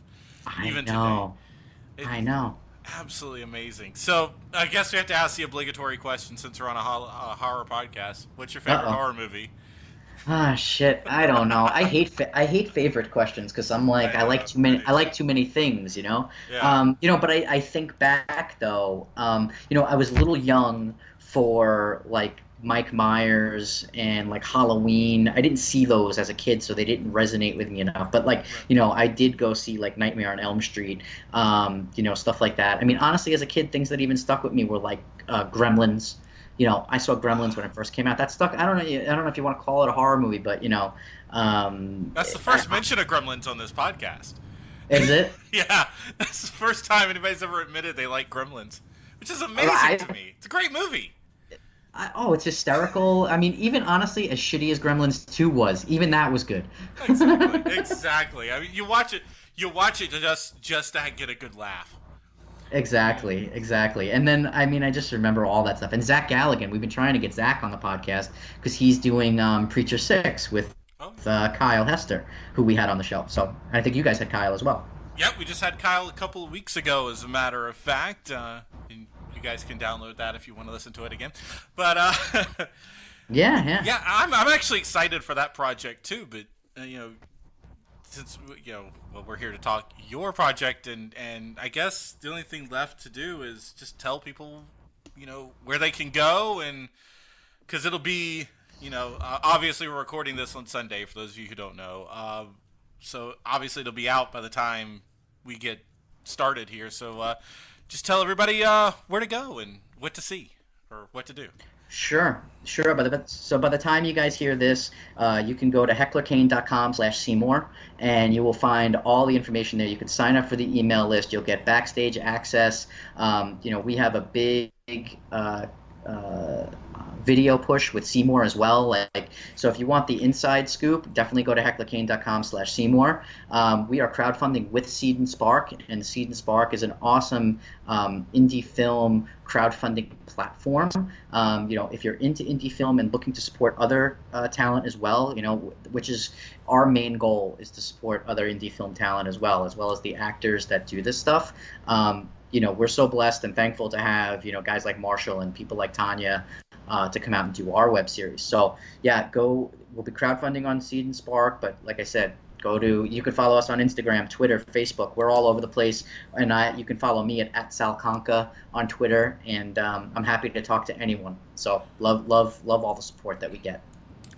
I know. Absolutely amazing. So I guess we have to ask the obligatory question since we're on a horror podcast. What's your favorite horror movie? Ah, shit. I don't know. I hate favorite questions because I'm like I like too many things, Yeah. But I think back though. I was a little young for Mike Myers and Halloween. I didn't see those as a kid, so they didn't resonate with me enough. But I did go see Nightmare on Elm Street, stuff like that. I mean, honestly, as a kid, things that even stuck with me were Gremlins. I saw Gremlins when it first came out. That stuck. I don't know if you want to call it a horror movie, but that's the first mention of Gremlins on this podcast. Is it? Yeah, that's the first time anybody's ever admitted they like Gremlins, which is amazing to me. It's a great movie. It's hysterical. I mean, even honestly, as shitty as Gremlins 2 was, even that was good. Exactly. I mean, you watch it just to get a good laugh. Exactly. And then, I just remember all that stuff. And Zach Galligan, we've been trying to get Zach on the podcast because he's doing Preacher 6 with Kyle Hester, who we had on the show. So I think you guys had Kyle as well. Yep, we just had Kyle a couple of weeks ago, as a matter of fact. You guys can download that if you want to listen to it again. But yeah, I'm actually excited for that project too. But since we're here to talk your project, and I guess the only thing left to do is just tell people where they can go, and because it'll be obviously we're recording this on Sunday for those of you who don't know. So obviously it'll be out by the time we get started here. So. Just tell everybody where to go and what to see or what to do. Sure. So by the time you guys hear this, you can go to hecklerkane.com/Seymour, and you will find all the information there. You can sign up for the email list. You'll get backstage access. We have a big video push with Seymour as well. Like, so if you want the inside scoop, definitely go to hecklerkane.com/Seymour. We are crowdfunding with Seed and Spark, and Seed and Spark is an awesome indie film crowdfunding platform. If you're into indie film and looking to support other talent as well, which is our main goal, is to support other indie film talent as well as the actors that do this stuff. We're so blessed and thankful to have, guys like Marshall and people like Tanya to come out and do our web series. So yeah, we'll be crowdfunding on Seed and Spark, but like I said, you can follow us on Instagram, Twitter, Facebook. We're all over the place. And you can follow me at Sal Conca on Twitter. And I'm happy to talk to anyone. So love all the support that we get.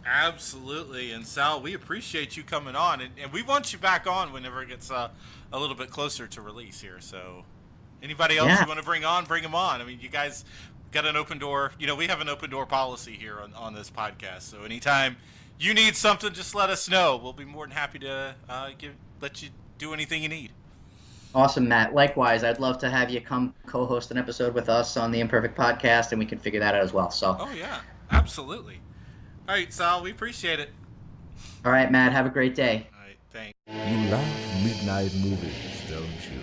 Absolutely. And Sal, we appreciate you coming on. And we want you back on whenever it gets a little bit closer to release here. So anybody else you want to bring them on. I mean, you guys got an open door. We have an open door policy here on this podcast. So anytime you need something, just let us know. We'll be more than happy to let you do anything you need. Awesome, Matt. Likewise, I'd love to have you come co-host an episode with us on the Imperfect Podcast, and we can figure that out as well. So. Oh yeah, absolutely. All right, Sal, we appreciate it. All right, Matt. Have a great day. All right, thanks. You love midnight movies, don't you?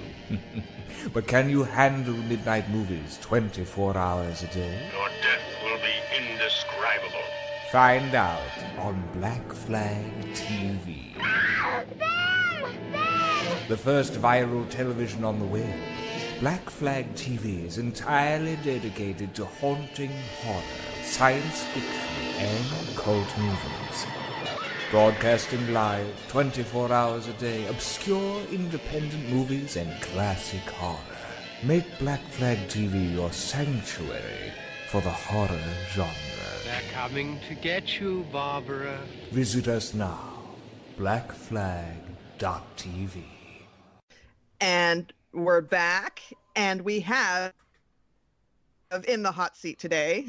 But can you handle midnight movies 24 hours a day? Your death will be indescribable. Find out on Black Flag TV. The first viral television on the web, Black Flag TV is entirely dedicated to haunting horror, science fiction, and cult movies. Broadcasting live 24 hours a day, obscure independent movies and classic horror. Make Black Flag TV your sanctuary for the horror genre. They're coming to get you, Barbara. Visit us now, blackflag.tv. And we're back, and we have in the hot seat today,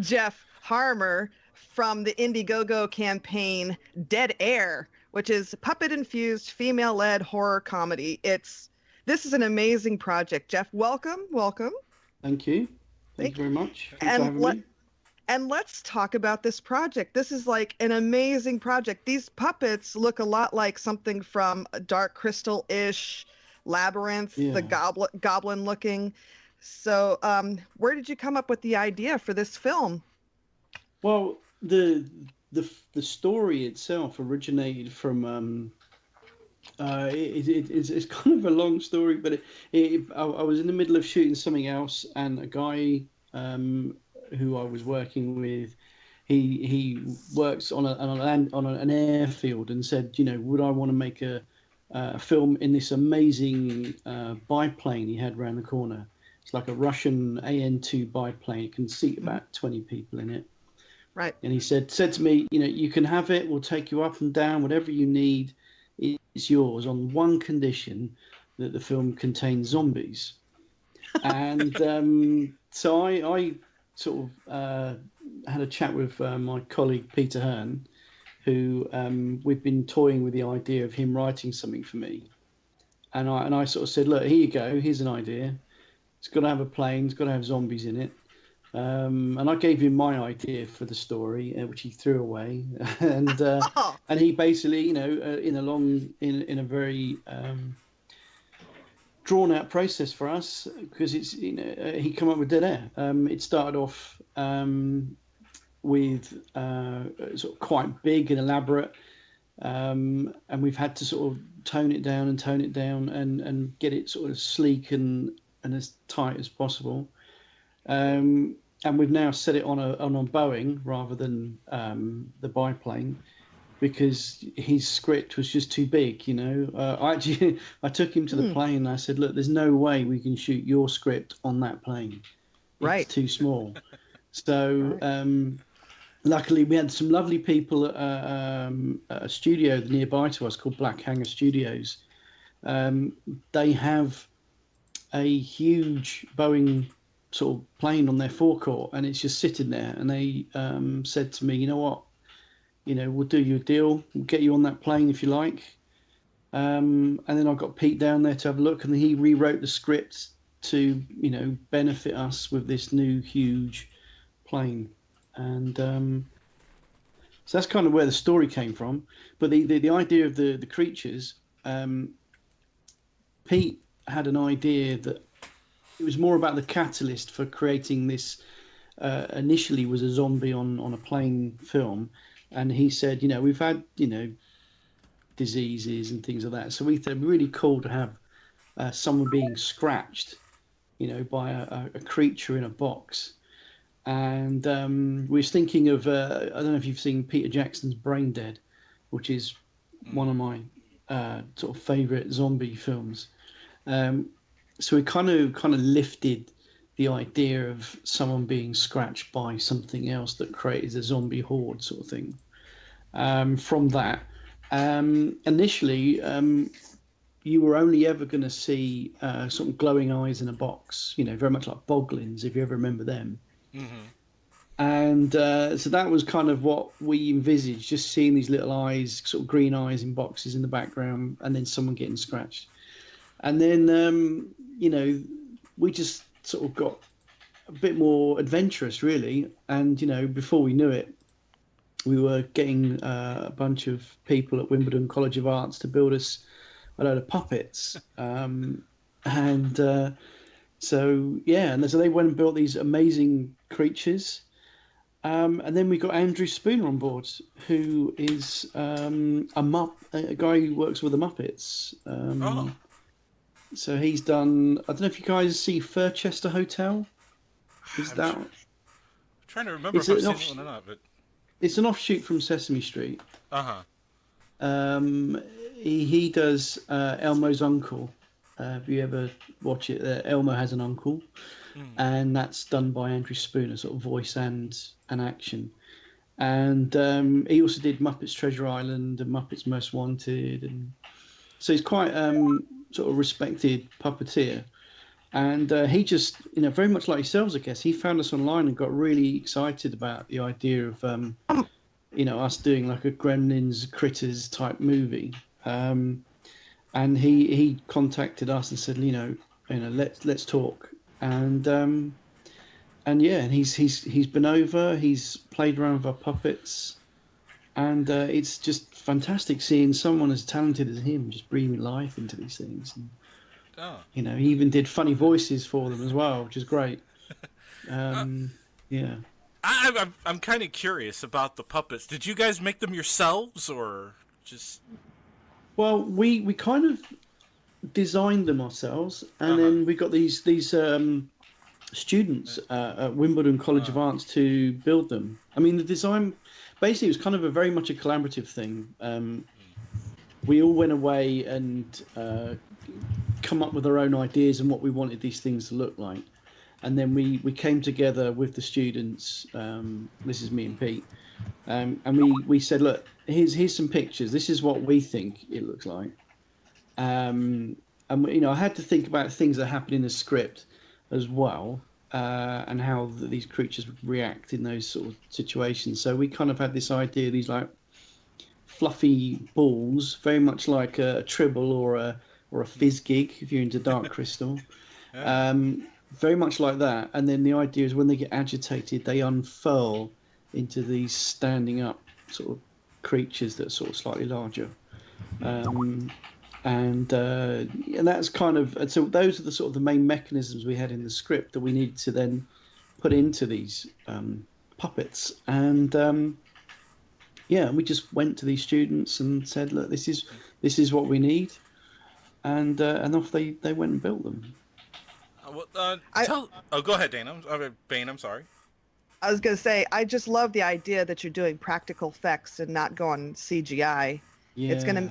Jeff Harmer from the Indiegogo campaign Dead Air, which is puppet-infused, female-led horror comedy. This is an amazing project. Jeff, welcome. Thank you. Thank you very much. Thanks for having me. And let's talk about this project. This is like an amazing project. These puppets look a lot like something from Dark Crystal-ish, Labyrinth, the goblin looking. So where did you come up with the idea for this film? Well, the story itself originated from it's kind of a long story, but I was in the middle of shooting something else, and a guy who I was working with, he works on an airfield, and said, would I want to make a film in this amazing biplane he had around the corner? It's like a Russian AN-2 biplane. It can seat about 20 people in it. Right. And he said to me, you can have it. We'll take you up and down, whatever you need. It's yours on one condition, that the film contains zombies. And so I sort of had a chat with my colleague Peter Hearn, who we've been toying with the idea of him writing something for me. And I sort of said, look, here you go. Here's an idea. It's got to have a plane. It's got to have zombies in it. And I gave him my idea for the story, which he threw away. And he basically, in a very drawn out process for us, because he came up with Dead Air. It started off with sort of quite big and elaborate, and we've had to sort of tone it down and get it sort of sleek and as tight as possible. And we've now set it on a Boeing rather than the biplane, because his script was just too big. I took him to the plane and I said, look, there's no way we can shoot your script on that plane. It's too small. So luckily we had some lovely people at a studio nearby to us called Black Hanger Studios. They have a huge Boeing sort of plane on their forecourt, and it's just sitting there, and they said to me, you know what, we'll do you a deal, we'll get you on that plane if you like. And then I got Pete down there to have a look, and he rewrote the script to benefit us with this new huge plane, and so that's kind of where the story came from. But the idea of the creatures, Pete had an idea that it was more about the catalyst for creating this. Initially was a zombie on a plane film, and he said, we've had diseases and things like that, so we thought it'd be really cool to have someone being scratched by a creature in a box. And we was thinking of I don't know if you've seen Peter Jackson's Brain Dead, which is one of my sort of favorite zombie films. So we kind of lifted the idea of someone being scratched by something else that created a zombie horde sort of thing. From that, initially, you were only ever going to see sort of glowing eyes in a box, very much like Boglins, if you ever remember them. Mm-hmm. And so that was kind of what we envisaged, just seeing these little eyes, sort of green eyes in boxes in the background, and then someone getting scratched. And then, we just sort of got a bit more adventurous, really. And, before we knew it, we were getting a bunch of people at Wimbledon College of Arts to build us a load of puppets. So they went and built these amazing creatures. And then we got Andrew Spooner on board, who is a guy who works with the Muppets. So he's done. I don't know if you guys see Furchester Hotel. I'm trying to remember if I've seen one or not, but it's an offshoot from Sesame Street. He does Elmo's uncle. If you ever watch it, Elmo has an uncle, and that's done by Andrew Spooner, sort of voice and action. And he also did Muppets Treasure Island and Muppets Most Wanted, and so he's quite sort of respected puppeteer. And he just, very much like yourselves, I guess, he found us online and got really excited about the idea of, us doing like a Gremlins, Critters type movie. And he contacted us and said, let's talk. And he's been over. He's played around with our puppets, and it's just fantastic seeing someone as talented as him just breathing life into these things. And, he even did funny voices for them as well, which is great. I'm kind of curious about the puppets. Did you guys make them yourselves, or just? Well, we kind of designed them ourselves, and then we got these students at Wimbledon College of Arts to build them. I mean, the design basically was kind of very much a collaborative thing. We all went away and come up with our own ideas and what we wanted these things to look like, and then we came together with the students. This is me and Pete, and we said, look, here's some pictures. This is what we think it looks like. And I had to think about things that happen in the script as well, and how these creatures would react in those sort of situations. So we kind of had this idea, these like fluffy balls, very much like a Tribble or a Fizz Gig if you're into Dark Crystal. Very much like that. And then the idea is when they get agitated, they unfurl into these standing up sort of creatures that are sort of slightly larger. And that's kind of, and so those are the sort of the main mechanisms we had in the script that we needed to then put into these puppets. And we just went to these students and said, look, this is what we need, and off they went and built them. Go ahead, Dana. Bane, I'm sorry. I was going to say, I just love the idea that you're doing practical effects and not going CGI. Yeah.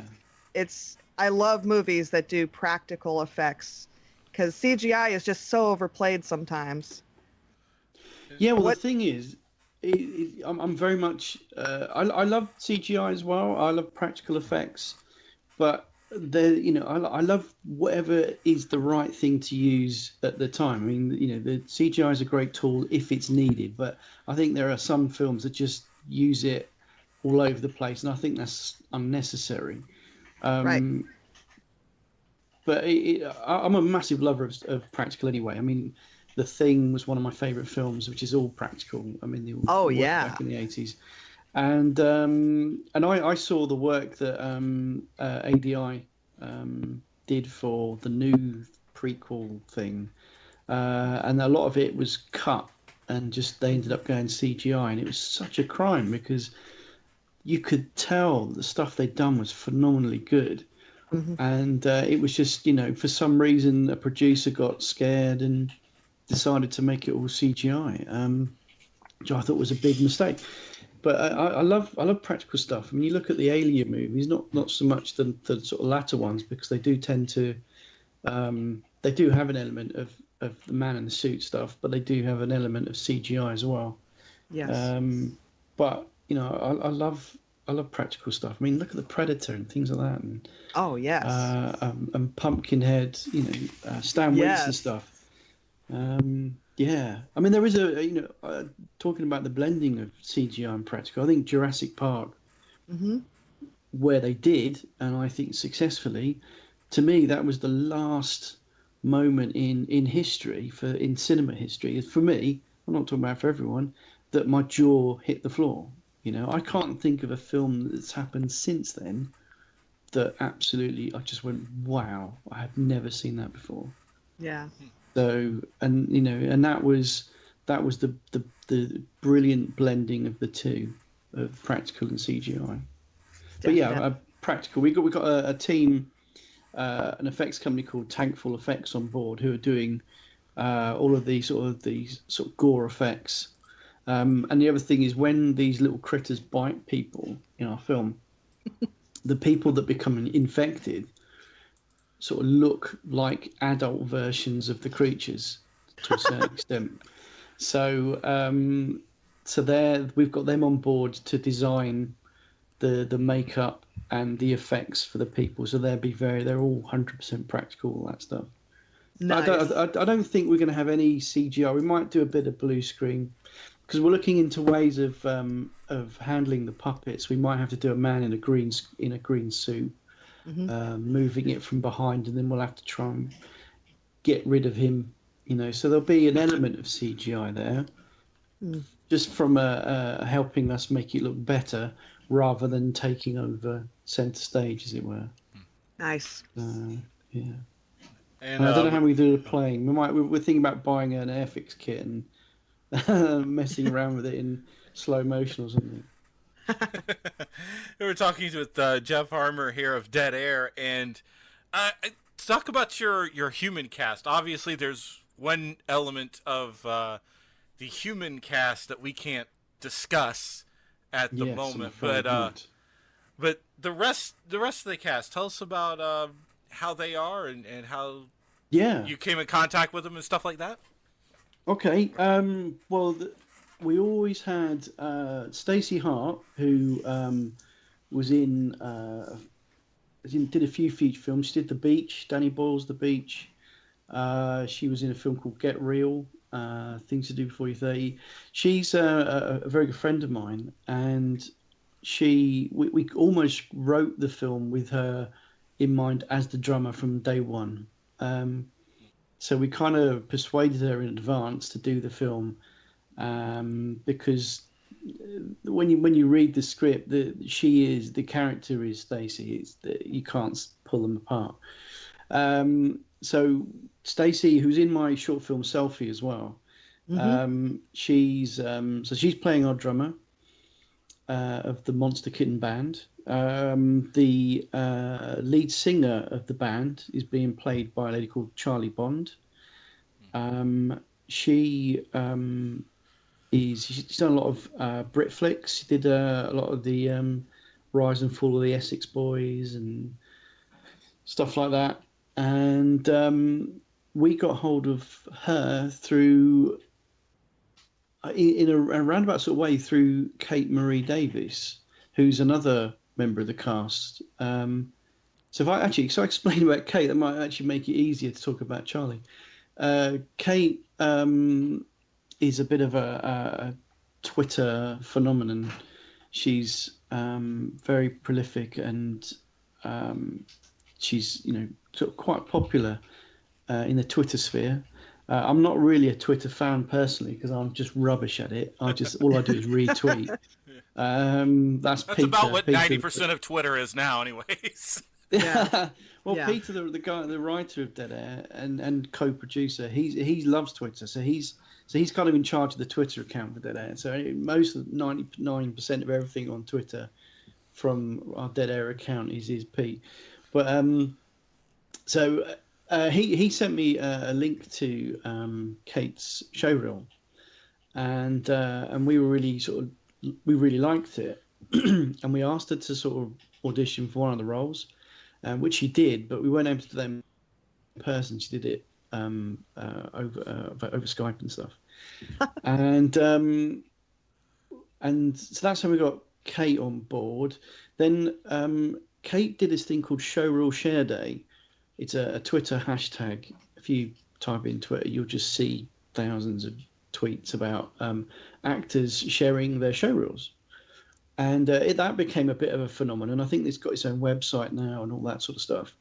I love movies that do practical effects, because CGI is just so overplayed sometimes. Yeah, well, the thing is, I'm very much. I love CGI as well. I love practical effects, but I love whatever is the right thing to use at the time. I mean, the CGI is a great tool if it's needed, but I think there are some films that just use it all over the place, and I think that's unnecessary. Right. But I'm a massive lover of practical anyway. I mean, The Thing was one of my favourite films, which is all practical. I mean, they all worked back in the 80s. And I saw the work that ADI did for the new prequel thing, and a lot of it was cut and just they ended up going CGI, and it was such a crime because you could tell the stuff they'd done was phenomenally good. And it was just, for some reason a producer got scared and decided to make it all CGI, which I thought was a big mistake. But I love practical stuff. I mean, you look at the Alien movies, not so much the sort of latter ones, because they do tend to they do have an element of the man in the suit stuff, but they do have an element of CGI as well. Yes. But I love practical stuff. I mean, look at the Predator and things like that. And, oh yes. And Pumpkinhead, Stan Winston stuff. Yeah, I mean, there is talking about the blending of CGI and practical. I think Jurassic Park, where they did, and I think successfully, to me that was the last moment in history, in cinema history. For me, I'm not talking about for everyone, that my jaw hit the floor. I can't think of a film that's happened since then that absolutely I just went, wow, I have never seen that before. Yeah. So, and that was the brilliant blending of the two, of practical and CGI. Definitely. But yeah, practical. We got a team, an effects company called Tankful Effects on board, who are doing all of these sort of gore effects. And the other thing is, when these little critters bite people in our film, the people that become infected sort of look like adult versions of the creatures to a certain extent. So we've got them on board to design the makeup and the effects for the people. So they're all 100% practical, all that stuff. Nice. I don't think we're going to have any CGI. We might do a bit of blue screen because we're looking into ways of handling the puppets. We might have to do a man in a green suit. Moving it from behind, and then we'll have to try and get rid of him, so there'll be an element of CGI there, just from helping us make it look better rather than taking over center stage, as it were. Nice. Yeah. And I don't know how we do the plane. We're thinking about buying an Airfix kit and messing around with it in slow motion or something. We were talking with Jeff Harmer here of Dead Air, and talk about your human cast. Obviously, there's one element of the human cast that we can't discuss at the moment, but the rest of the cast. Tell us about how they are and how you came in contact with them and stuff like that. Okay. Well. We always had Stacey Hart, who did a few feature films. She did The Beach, Danny Boyle's The Beach. She was in a film called Get Real, Things to Do Before You're 30. She's a very good friend of mine, and we almost wrote the film with her in mind as the drummer from day one. So we kind of persuaded her in advance to do the film. Because when you read the script, the character is Stacey. You can't pull them apart. So Stacey, who's in my short film Selfie as well, she's playing our drummer of the Monster Kitten Band. The lead singer of the band is being played by a lady called Charlie Bond. She's done a lot of Brit flicks. She did a lot of the Rise and Fall of the Essex Boys and stuff like that. And we got hold of her through, in a roundabout sort of way, through Kate Marie Davis, who's another member of the cast. So if I explain about Kate, that might actually make it easier to talk about Charlie. Kate is a bit of a Twitter phenomenon. She's very prolific, and she's sort of quite popular in the Twitter sphere. I'm not really a Twitter fan personally because I'm just rubbish at it. All I do is retweet. That's Peter. About what 90% of Twitter is now, anyways. Yeah. Well, yeah. Peter, the guy, the writer of Dead Air and co-producer, he loves Twitter, so he's kind of in charge of the Twitter account for Dead Air. So most of 99% of everything on Twitter from our Dead Air account is Pete. But he sent me a link to Kate's showreel, and we were really we really liked it, and we asked her to sort of audition for one of the roles, which she did, but we weren't able to do them in person. She did it over Skype and stuff, and so that's how we got Kate on board. Then Kate did this thing called Showreel Share Day. It's a Twitter hashtag. If you type in Twitter, you'll just see thousands of tweets about actors sharing their showreels. And that became a bit of a phenomenon. I think it's got its own website now and all that sort of stuff.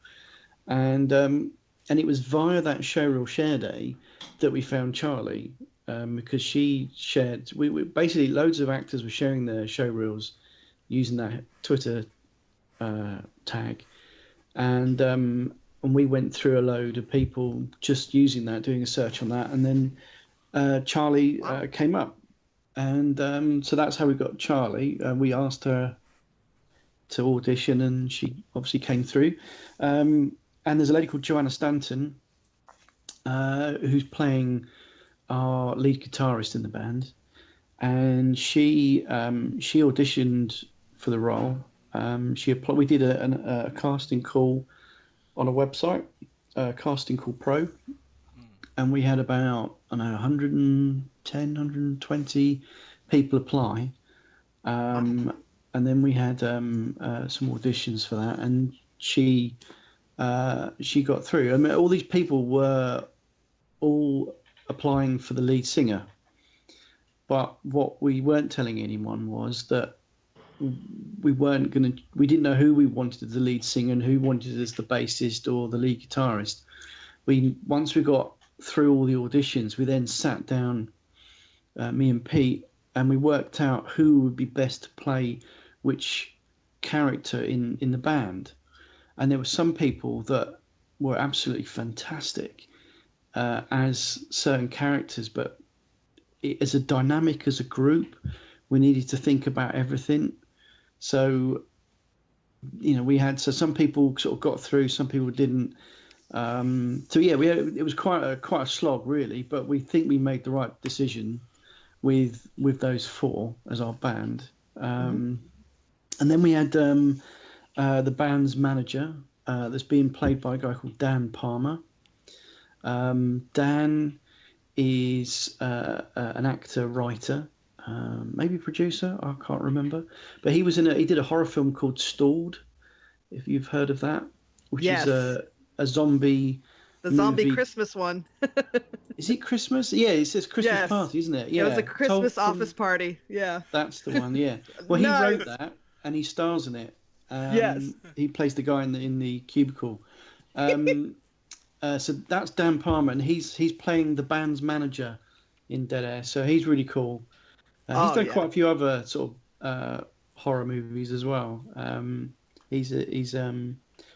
And it was via that Showreel Share Day that we found Charlie, because she shared. We basically, loads of actors were sharing their showreels using that Twitter tag, and we went through a load of people just using that, doing a search on that, and then Charlie came up. And so that's how we got Charlie. We asked her to audition, and she obviously came through. And there's a lady called Joanna Stanton, who's playing our lead guitarist in the band, and she auditioned for the role. We did a casting call on a website, Casting Call Pro, and we had about 110, 120 people apply, and then we had some auditions for that, and she got through. I mean, all these people were all applying for the lead singer, but what we weren't telling anyone was that we didn't know who we wanted as the lead singer and who wanted as the bassist or the lead guitarist. Once we got through all the auditions, we then sat down, me and Pete, and we worked out who would be best to play which character in the band. And there were some people that were absolutely fantastic as certain characters, but as a dynamic, as a group, we needed to think about everything. So, we had some people sort of got through, some people didn't. It was quite a slog, really, but we think we made the right decision with those four as our band. And then we had the band's manager, that's being played by a guy called Dan Palmer. Dan is an actor, writer, maybe producer, I can't remember, but he did a horror film called Stalled, if you've heard of that, which is a zombie. The zombie Christmas one. Is it Christmas? Yeah, it says Christmas party, isn't it? Yeah, it was a Christmas office party. Yeah, that's the one. Yeah. Well, he wrote that, and he stars in it. Yes. He plays the guy in the cubicle. So that's Dan Palmer, and he's playing the band's manager in Dead Air. So he's really cool. He's done quite a few other sort of horror movies as well. He's a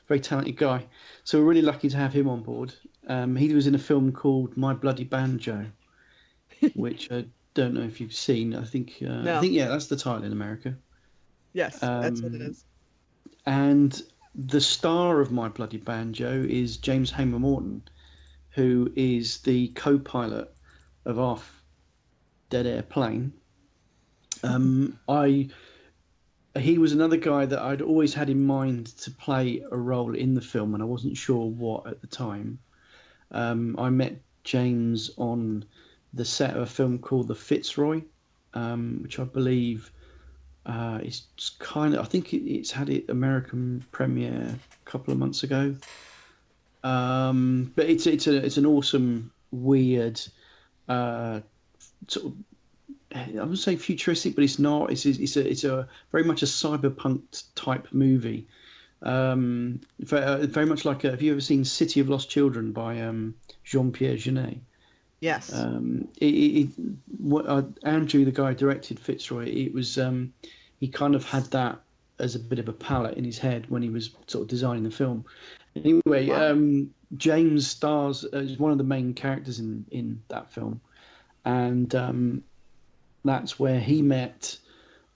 very talented guy. So we're really lucky to have him on board. He was in a film called My Bloody Banjo, which I don't know if you've seen. I think that's the title in America. Yes, that's what it is. And the star of My Bloody Banjo is James Hamer Morton, who is the co-pilot of our Dead Air plane. He was another guy that I'd always had in mind to play a role in the film, and I wasn't sure what at the time. I met James on the set of a film called The Fitzroy, which I believe is I think it's had its American premiere a couple of months ago. But it's an awesome, weird, sort of, I would say futuristic, but it's not. It's a very much a cyberpunk type movie. Very much like have you ever seen City of Lost Children by Jean-Pierre Jeunet? Yes. Andrew, the guy who directed Fitzroy, it was he kind of had that as a bit of a palette in his head when he was sort of designing the film. Anyway, James stars as one of the main characters in that film, and that's where he met.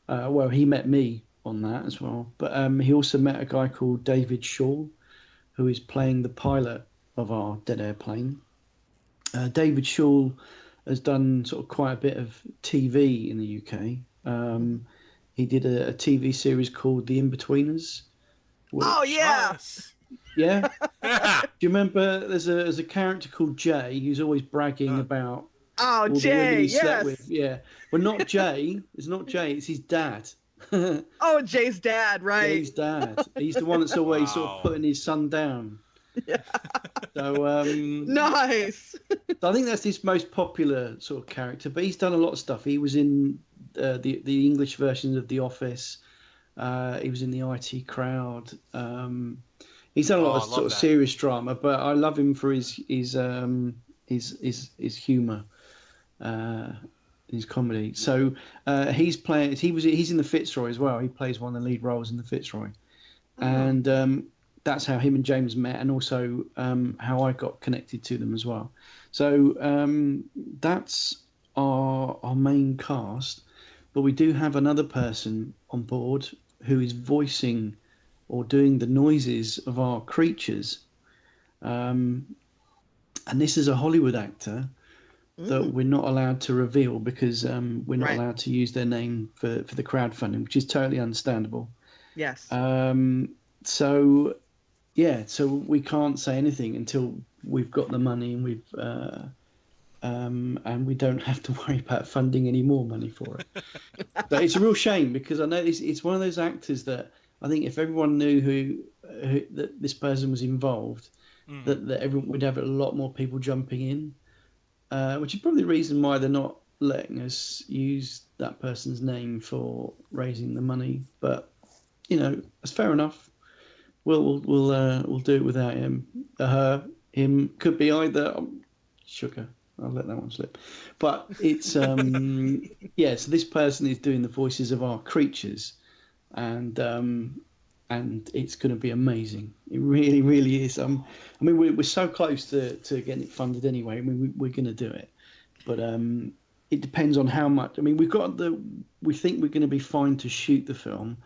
He met me on that as well. But he also met a guy called David Shaw, who is playing the pilot of our Dead Airplane. David Shaw has done sort of quite a bit of TV in the UK. He did a TV series called The In-Betweeners. Oh, yeah. Yeah? Do you remember there's a character called Jay who's always bragging about all the Jay, women he yes. slept with? Yeah. Well, not Jay. It's not Jay. It's his dad. Oh, Jay's dad, right? Jay's dad. He's the one that's always sort of putting his son down. Yeah. So nice. So I think that's his most popular sort of character, but he's done a lot of stuff. He was in the English versions of The Office. He was in the IT Crowd. He's done a lot of sort of serious drama, but I love him for his humour, his comedy. So he's in the Fitzroy as well. He plays one of the lead roles in the Fitzroy, and that's how him and James met, and also how I got connected to them as well. So that's our main cast, but we do have another person on board who is voicing or doing the noises of our creatures. And this is a Hollywood actor that we're not allowed to reveal because we're not allowed to use their name for the crowdfunding, which is totally understandable. Yes. So we can't say anything until we've got the money and we don't have to worry about funding any more money for it. But it's a real shame because I know it's one of those actors that I think if everyone knew who that this person was involved, that everyone would have a lot more people jumping in, which is probably the reason why they're not letting us use that person's name for raising the money. But that's fair enough. We'll do it without him. Him could be either. Sugar. I'll let that one slip. But it's so this person is doing the voices of our creatures, and it's going to be amazing. It really, really is. We're so close to getting it funded anyway. We're going to do it, but it depends on how much. We think we're going to be fine to shoot the film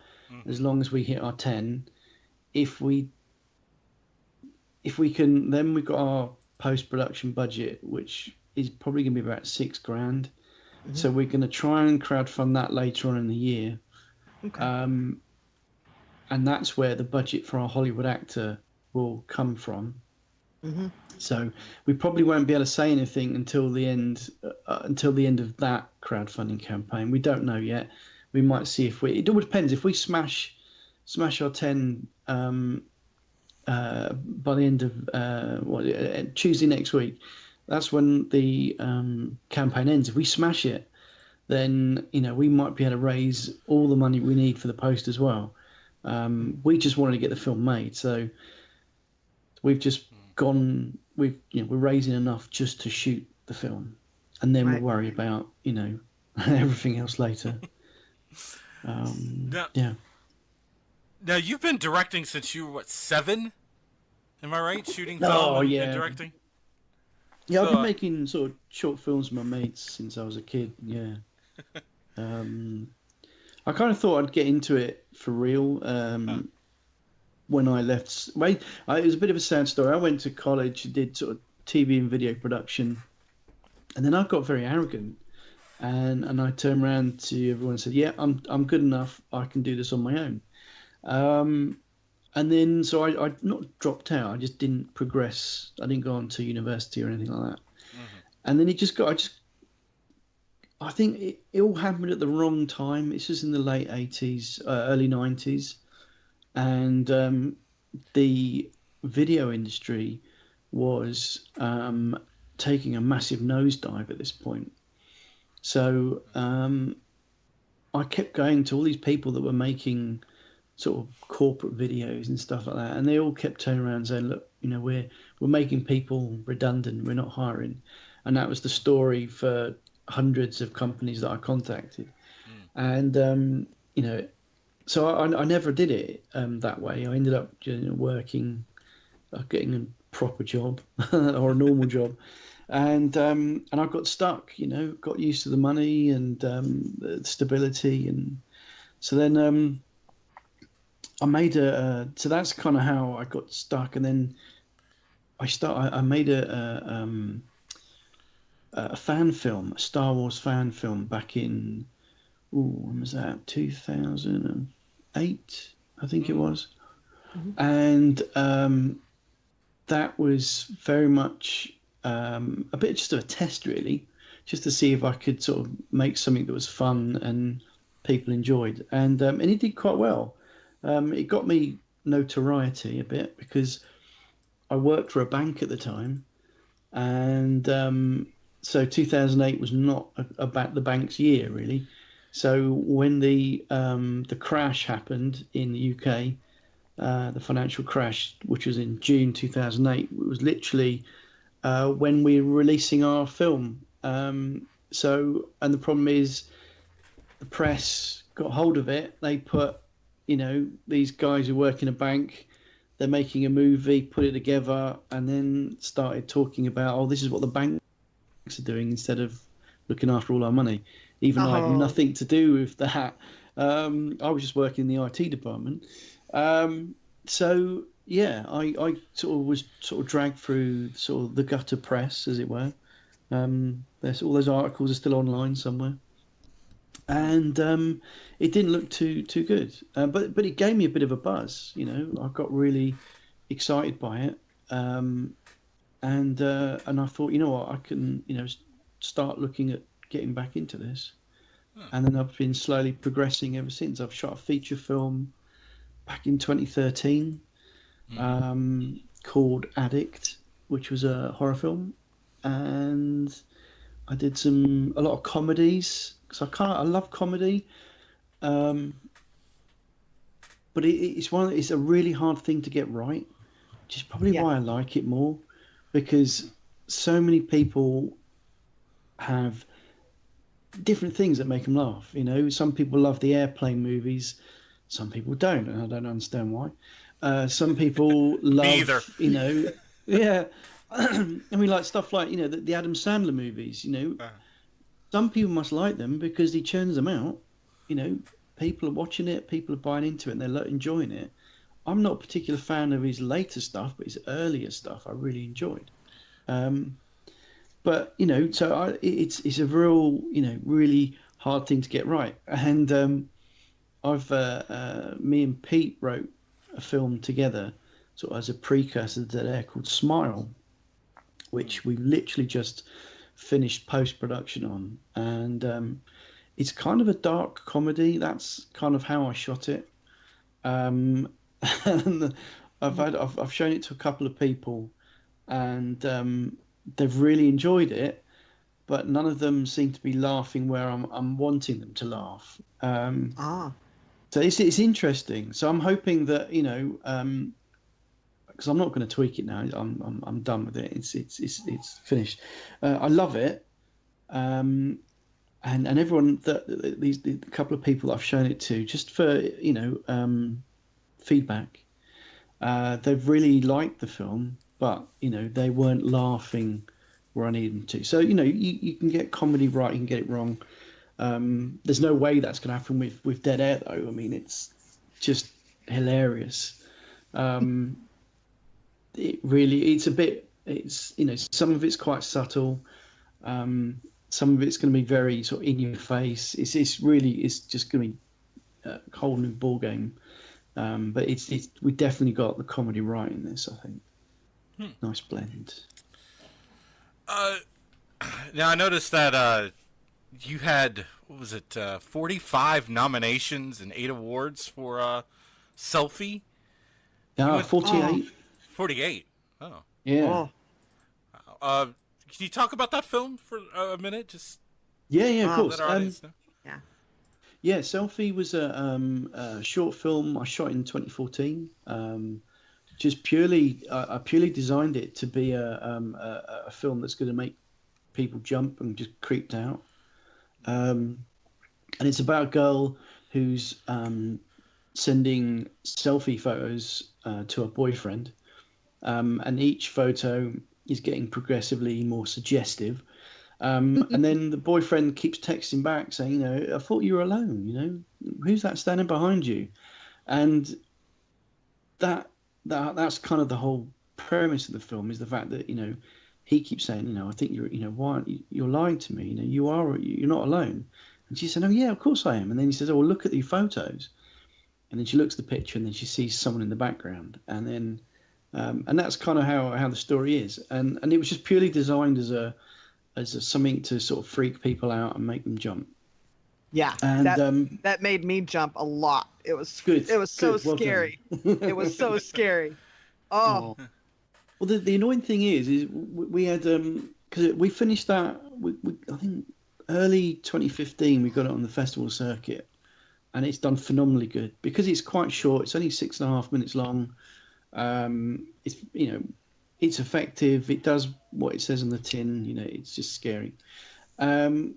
as long as we hit our 10. If we can, then we've got our post-production budget, which is probably going to be about $6,000. So we're going to try and crowdfund that later on in the year. Okay. And that's where the budget for our Hollywood actor will come from. So we probably won't be able to say anything until the end of that crowdfunding campaign. We don't know yet. We might see it all depends. If we smash our 10 by the end of Tuesday next week, that's when the campaign ends. If we smash it, then we might be able to raise all the money we need for the post as well. We just wanted to get the film made, so we've just gone. We're raising enough just to shoot the film, and then we'll worry about everything else later. Now you've been directing since you were 7? Am I right? Shooting film and directing. Yeah, I've been making sort of short films with my mates since I was a kid. Yeah. I kind of thought I'd get into it for real when I left. It was a bit of a sad story. I went to college, did sort of TV and video production, and then I got very arrogant, and I turned around to everyone and said, "Yeah, I'm good enough. I can do this on my own." And then so I not dropped out. I just didn't progress. I didn't go on to university or anything like that. And then I think it all happened at the wrong time. It's just in the late 80s, early 90s. And the video industry was taking a massive nosedive at this point. So I kept going to all these people that were making sort of corporate videos and stuff like that, and they all kept turning around and saying, "Look, we're making people redundant. We're not hiring." and that was the story for hundreds of companies that I contacted. And so I never did it that way. I ended up working, getting a proper job or a normal job, and I got stuck. Got used to the money and the stability, and so then I made so that's kind of how I got stuck, and then I made a fan film, a Star Wars fan film back in, when was that? 2008, I think it was. And that was very much a bit just of a test, really, just to see if I could sort of make something that was fun and people enjoyed. And it did quite well. It got me notoriety a bit because I worked for a bank at the time, and so 2008 was not about the bank's year, really. So when the crash happened in the UK, the financial crash, which was in June 2008, it was literally when we were releasing our film. And the problem is, the press got hold of it. They put, these guys who work in a bank, they're making a movie, put it together, and then started talking about, oh, this is what the banks are doing instead of looking after all our money. Even though I had nothing to do with that. I was just working in the IT department. So yeah, I was dragged through sort of the gutter press, as it were. There's all those articles are still online somewhere, and it didn't look too good. But it gave me a bit of a buzz. I got really excited by it, and I thought, what, I can start looking at getting back into this. And then I've been slowly progressing ever since. I've shot a feature film back in 2013 called Addict, which was a horror film, and I did a lot of comedies because I love comedy, but it's a really hard thing to get right, which is probably why I like it more, because so many people have different things that make them laugh. Some people love the airplane movies, some people don't, and I don't understand why. Some people love, yeah. I mean, like stuff like the Adam Sandler movies. Some people must like them because he churns them out. People are watching it, people are buying into it, and they're enjoying it. I'm not a particular fan of his later stuff, but his earlier stuff I really enjoyed. But so it's a real really hard thing to get right. And me and Pete wrote a film together, sort of as a precursor to that, called Smile, which we literally just finished post-production on, and it's kind of a dark comedy. That's kind of how I shot it. And I've shown it to a couple of people, and they've really enjoyed it, but none of them seem to be laughing where I'm wanting them to laugh. So it's interesting. So I'm hoping that because I'm not going to tweak it now. I'm done with it. It's finished. I love it, and everyone the couple of people that I've shown it to, just for feedback, they've really liked the film, but they weren't laughing where I needed them to. So you can get comedy right, you can get it wrong. There's no way that's going to happen with Dead Air, though. I mean, it's just hilarious. It's some of it's quite subtle. Some of it's going to be very sort of in your face. It's just going to be a whole new ball game. But we definitely got the comedy right in this, I think. Nice blend. Now I noticed that you had, 45 nominations and 8 awards for Selfie? 48. 48. Oh. Yeah. Can you talk about that film for a minute? Just of course. Yeah, Selfie was a short film I shot in 2014. Just purely, I purely designed it to be a film that's going to make people jump and just creeped out. And it's about a girl who's sending selfie photos to her boyfriend, and each photo is getting progressively more suggestive. And then the boyfriend keeps texting back saying, I thought you were alone, who's that standing behind you? And that's kind of the whole premise of the film, is the fact that, he keeps saying, I think why you're lying to me, you're not alone. And she said, oh yeah, of course I am. And then he says, oh, well, look at these photos. And then she looks at the picture and then she sees someone in the background. And then, and that's kind of how the story is. And it was just purely designed as something to sort of freak people out and make them jump. Yeah, and that made me jump a lot. It was good. It was so scary. It was so scary. Oh. Well, the annoying thing is we had because we finished that. I think early 2015 we got it on the festival circuit, and it's done phenomenally good because it's quite short. It's only 6.5 minutes long. It's it's effective. It does what it says on the tin. It's just scary. And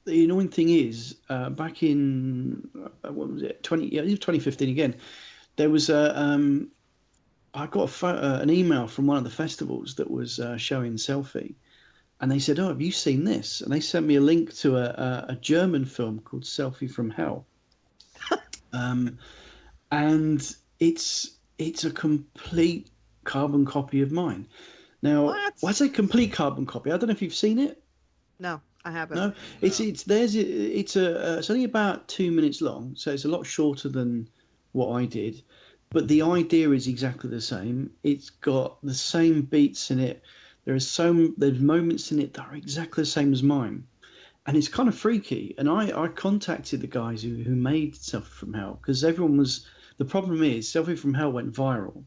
the annoying thing is, back in what was it? 2015 again. There was I got an email from one of the festivals that was showing Selfie, and they said, "Oh, have you seen this?" And they sent me a link to a German film called Selfie from Hell, and it's a complete carbon copy of mine. Now, why say complete carbon copy? I don't know if you've seen it. No, I haven't. No, it's only about 2 minutes long, so it's a lot shorter than what I did. But the idea is exactly the same. It's got the same beats in it. There's moments in it that are exactly the same as mine, and it's kind of freaky. And I contacted the guys who made Selfie from Hell, because the problem is Selfie from Hell went viral,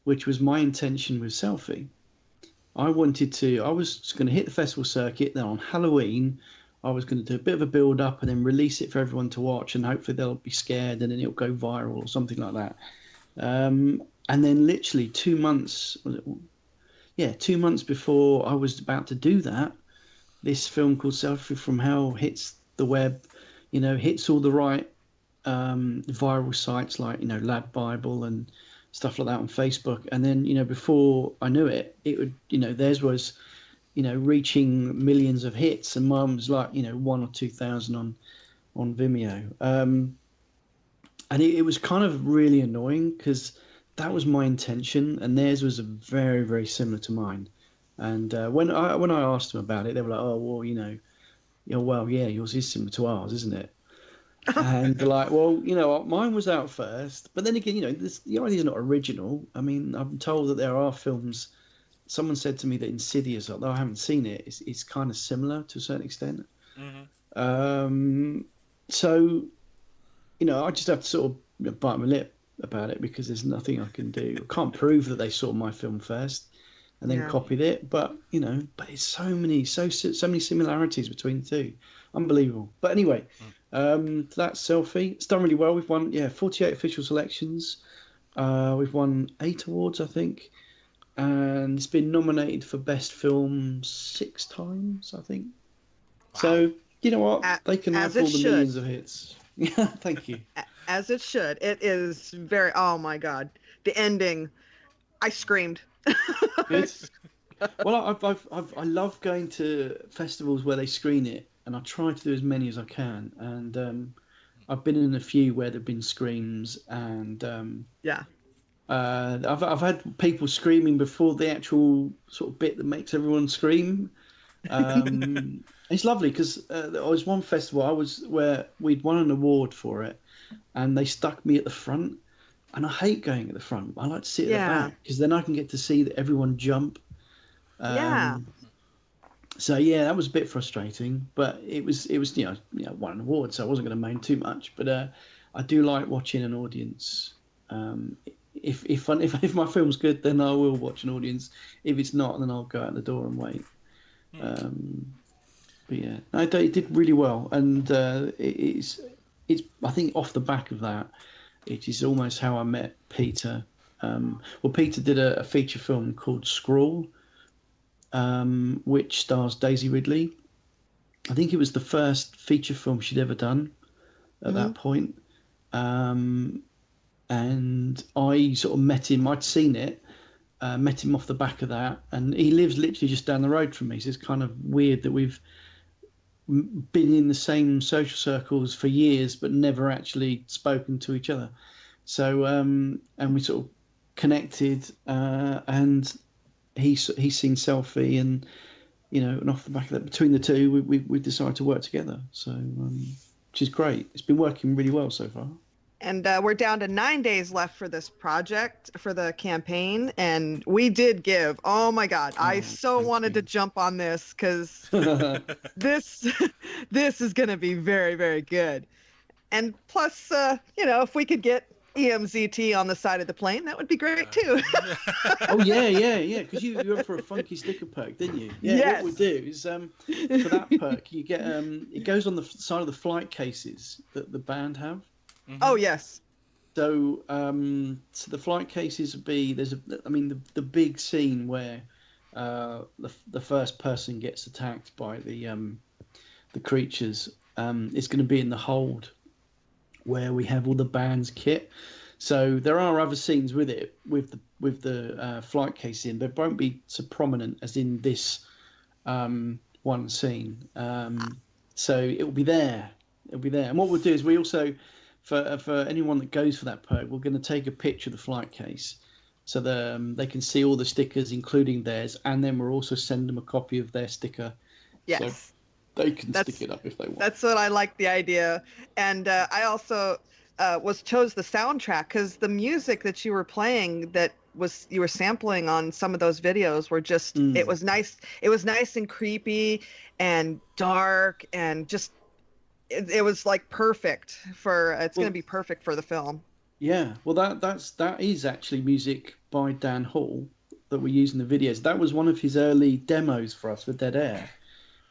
which was my intention with Selfie. I was going to hit the festival circuit. Then on Halloween, I was going to do a bit of a build up and then release it for everyone to watch, and hopefully they'll be scared and then it'll go viral or something like that. And then literally 2 months, 2 months before I was about to do that, this film called Selfie from Hell hits the web, hits all the right viral sites like, Lad Bible and stuff like that on Facebook. And then, before I knew it, it would, theirs was, reaching millions of hits, and mine was like, 1,000 or 2,000 on Vimeo. And it was kind of really annoying because that was my intention, and theirs was very, very similar to mine. And when I asked them about it, they were like, "Oh, well, yours is similar to ours, isn't it?" And they're like, "Well, mine was out first." But then again, the idea is not original. I mean, I'm told that there are films. Someone said to me that Insidious, although I haven't seen it, it's kind of similar to a certain extent. Mm-hmm. So. I just have to sort of bite my lip about it because there's nothing I can do. I can't prove that they saw my film first and then copied it, but it's so many similarities between the two, unbelievable. But anyway, that's Selfie. It's done really well. We've won 48 official selections. We've won 8 awards, I think, and it's been nominated for best film 6 times, I think. Wow. So you know what? They can have all the millions of hits. Yeah, thank you. As it should. It is very. Oh my God, the ending! I screamed. Good. Well, I love going to festivals where they screen it, and I try to do as many as I can. And I've been in a few where there've been screams, and I've had people screaming before the actual sort of bit that makes everyone scream. It's lovely because there was one festival where we'd won an award for it, and they stuck me at the front, and I hate going at the front. I like to sit at the back because then I can get to see that everyone jump. So that was a bit frustrating, but it was won an award, so I wasn't going to moan too much. But I do like watching an audience. If my film's good, then I will watch an audience. If it's not, then I'll go out the door and wait. But yeah, it did really well, and it's I think off the back of that, it is almost how I met Peter. Peter did a feature film called Scrawl, which stars Daisy Ridley. I think it was the first feature film she'd ever done at that point. And I sort of met him. I'd seen it, met him off the back of that. And he lives literally just down the road from me. So it's kind of weird that we've been in the same social circles for years, but never actually spoken to each other. So, and we sort of connected, and he's seen Selfie, and and off the back of that, between the two, we decided to work together. So, which is great. It's been working really well so far. And we're down to 9 days left for this project, for the campaign, and we did give. Oh my God, I so wanted to jump on this because this is going to be very, very good. And plus, if we could get EMZT on the side of the plane, that would be great too. Oh yeah. Because you went for a funky sticker perk, didn't you? Yeah. Yes. What we do is for that perk, you get it goes on the side of the flight cases that the band have. Mm-hmm. Oh yes. So so the flight cases would be the big scene where the first person gets attacked by the creatures is going to be in the hold, where we have all the band's kit. So there are other scenes with it, with the flight case in, but it won't be so prominent as in this one scene. So it will be there. It'll be there. And what we'll do is we also, for anyone that goes for that perk, we're going to take a picture of the flight case so they can see all the stickers, including theirs, and then we'll also send them a copy of their sticker. Yes. So they can stick it up if they want. That's what I like the idea. And I also chose the soundtrack because the music that you were playing you were sampling on some of those videos were just it was nice. It was nice and creepy and dark, and just it was like perfect for going to be perfect for the film. Yeah. Well, that is actually music by Dan Hall that we use in the videos. That was one of his early demos for us for Dead Air.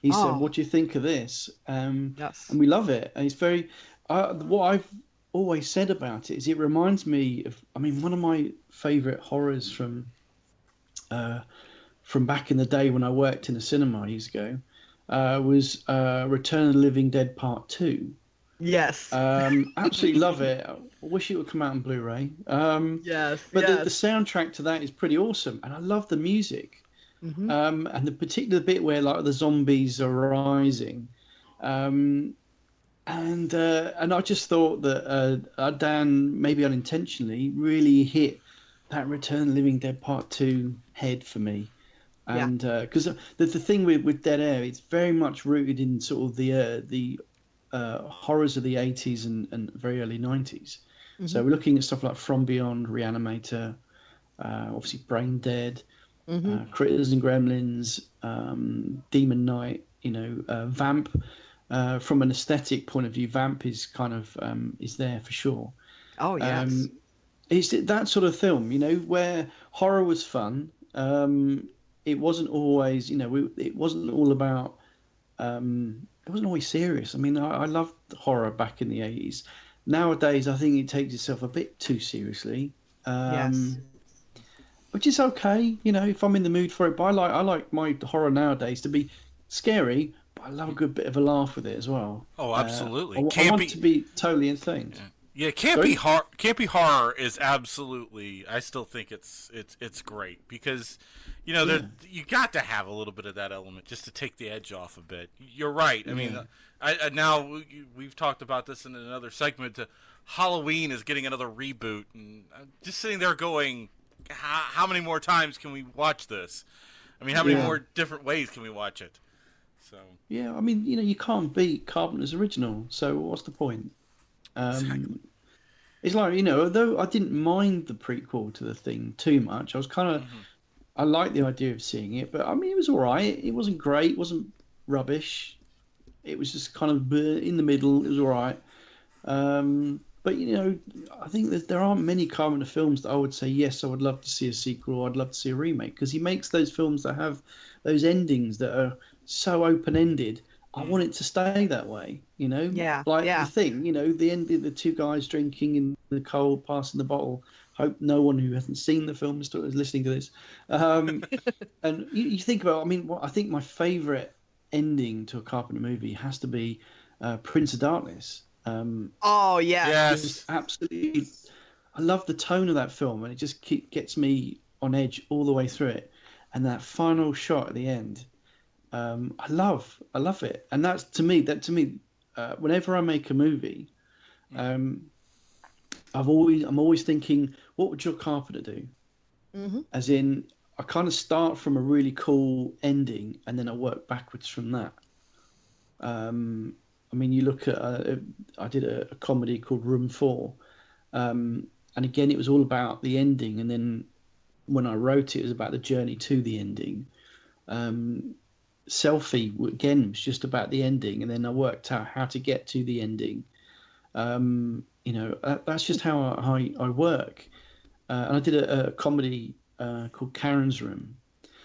He said, "What do you think of this?" Yes. And we love it. And it's very. What I've always said about it is it reminds me of. I mean, one of my favourite horrors from back in the day when I worked in a cinema years ago was Return of the Living Dead Part 2. Yes. Absolutely love it. I wish it would come out on Blu-ray. Yes. But the soundtrack to that is pretty awesome, and I love the music. Mm-hmm. And the particular bit where like the zombies are rising, and I just thought that Dan, maybe unintentionally, really hit that Return of the Living Dead Part 2 head for me. And because the thing with Dead Air, it's very much rooted in sort of the horrors of the 80s and very early 90s. Mm-hmm. So we're looking at stuff like From Beyond, Reanimator, obviously Brain Dead. Mm-hmm. Critters and Gremlins, Demon Knight, Vamp. From an aesthetic point of view, Vamp is kind of is there for sure. Oh yes. It's that sort of film, where horror was fun. It wasn't always, it wasn't all about. It wasn't always serious. I mean, I loved horror back in the 80s. Nowadays, I think it takes itself a bit too seriously. Yes. Which is okay, if I'm in the mood for it. But I like my horror nowadays to be scary, but I love a good bit of a laugh with it as well. Oh, absolutely. I want it to be totally insane. Yeah, campy horror is absolutely. I still think it's great because, you got to have a little bit of that element just to take the edge off a bit. You're right. I mean, now we've talked about this in another segment. Halloween is getting another reboot, and I'm just sitting there going, how many more times can we watch this? I mean, how many more different ways can we watch it? So yeah, I mean, you can't beat Carpenter's original, so what's the point? Exactly. It's like, although I didn't mind the prequel to The Thing too much, I was kind of, I liked the idea of seeing it, but I mean, it was all right. It wasn't great, it wasn't rubbish. It was just kind of in the middle. It was all right. But, I think that there aren't many Carpenter films that I would say, yes, I would love to see a sequel or I'd love to see a remake, because he makes those films that have those endings that are so open-ended I want it to stay that way, you know? Yeah. Like yeah. the thing, you know, the end of the two guys drinking in the cold, passing the bottle. Hope no one who hasn't seen the film is listening to this. And you think about, I mean, I think my favourite ending to a Carpenter movie has to be Prince of Darkness. Oh, yeah. Yes. Absolutely. I love the tone of that film, and it just gets me on edge all the way through it. And that final shot at the end, I love it. And that's to me, whenever I make a movie, I'm always thinking, what would John Carpenter do? Mm-hmm. As in, I kind of start from a really cool ending, and then I work backwards from that. I mean, you look at I did a comedy called Room 4, and again, it was all about the ending, and then when I wrote it, it was about the journey to the ending. Selfie, again, was just about the ending, and then I worked out how to get to the ending. You know, that's just how I work. And I did a comedy called Karen's Room.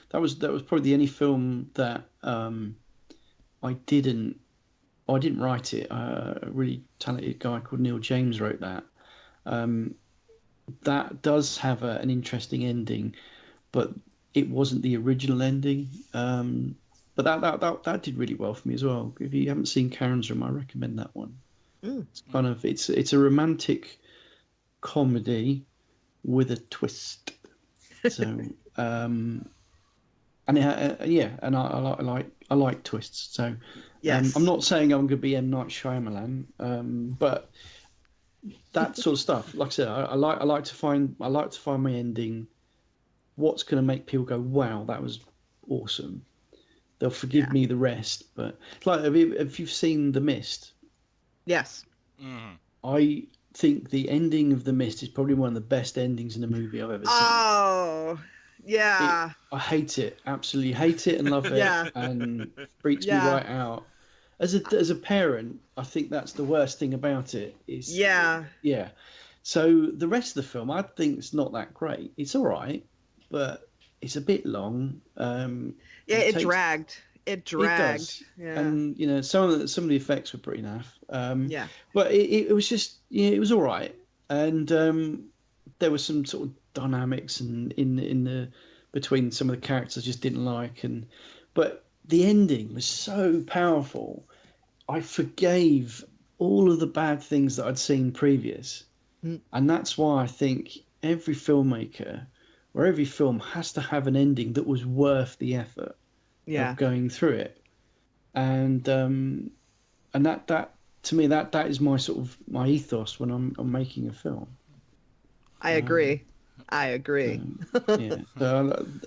That was probably the only film that I didn't write it. A really talented guy called Neil James wrote that. That does have an interesting ending, but it wasn't the original ending. But that did really well for me as well. If you haven't seen Karen's Room, I recommend that one. It's kind of it's a romantic comedy with a twist. So and I like twists. So yes. I'm not saying I'm going to be M. Night Shyamalan, but that sort of stuff. Like I said, I like to find my ending. What's going to make people go, wow, that was awesome. They'll forgive me the rest. But it's like, if you've seen The Mist. Yes. Mm-hmm. I think the ending of The Mist is probably one of the best endings in a movie I've ever seen. Oh, yeah. I hate it. Absolutely hate it and love it. Yeah. And freaks me right out. As a parent, I think that's the worst thing about it. Yeah. So the rest of the film, I think it's not that great. It's all right, but it's a bit long. It dragged. It does. Yeah. And you know, some of the effects were pretty naff. But it was just, it was all right. And there was some sort of dynamics and in the between some of the characters I just didn't like. But the ending was so powerful. I forgave all of the bad things that I'd seen previous. And that's why I think every filmmaker or every film has to have an ending that was worth the effort of going through it. And that to me, that is my sort of my ethos when I'm making a film. I agree. So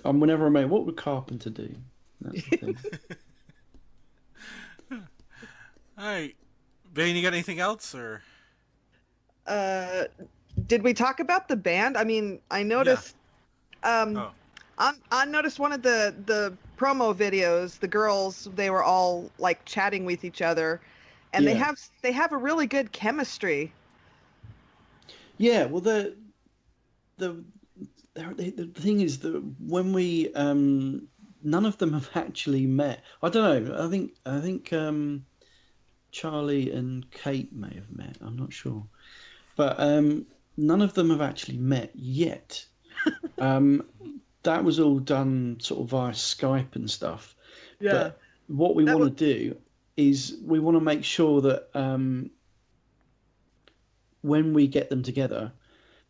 whenever I make, what would Carpenter do? That's the thing. All right, Bane, you got anything else, or? Did we talk about the band? I mean, I noticed. I noticed one of the promo videos. The girls, they were all like chatting with each other, and they have a really good chemistry. Yeah, well, the thing is that when we none of them have actually met. I don't know. I think Charlie and Kate may have met. I'm not sure, but none of them have actually met yet. That was all done sort of via Skype and stuff. Yeah. But what we want to do is we want to make sure that when we get them together,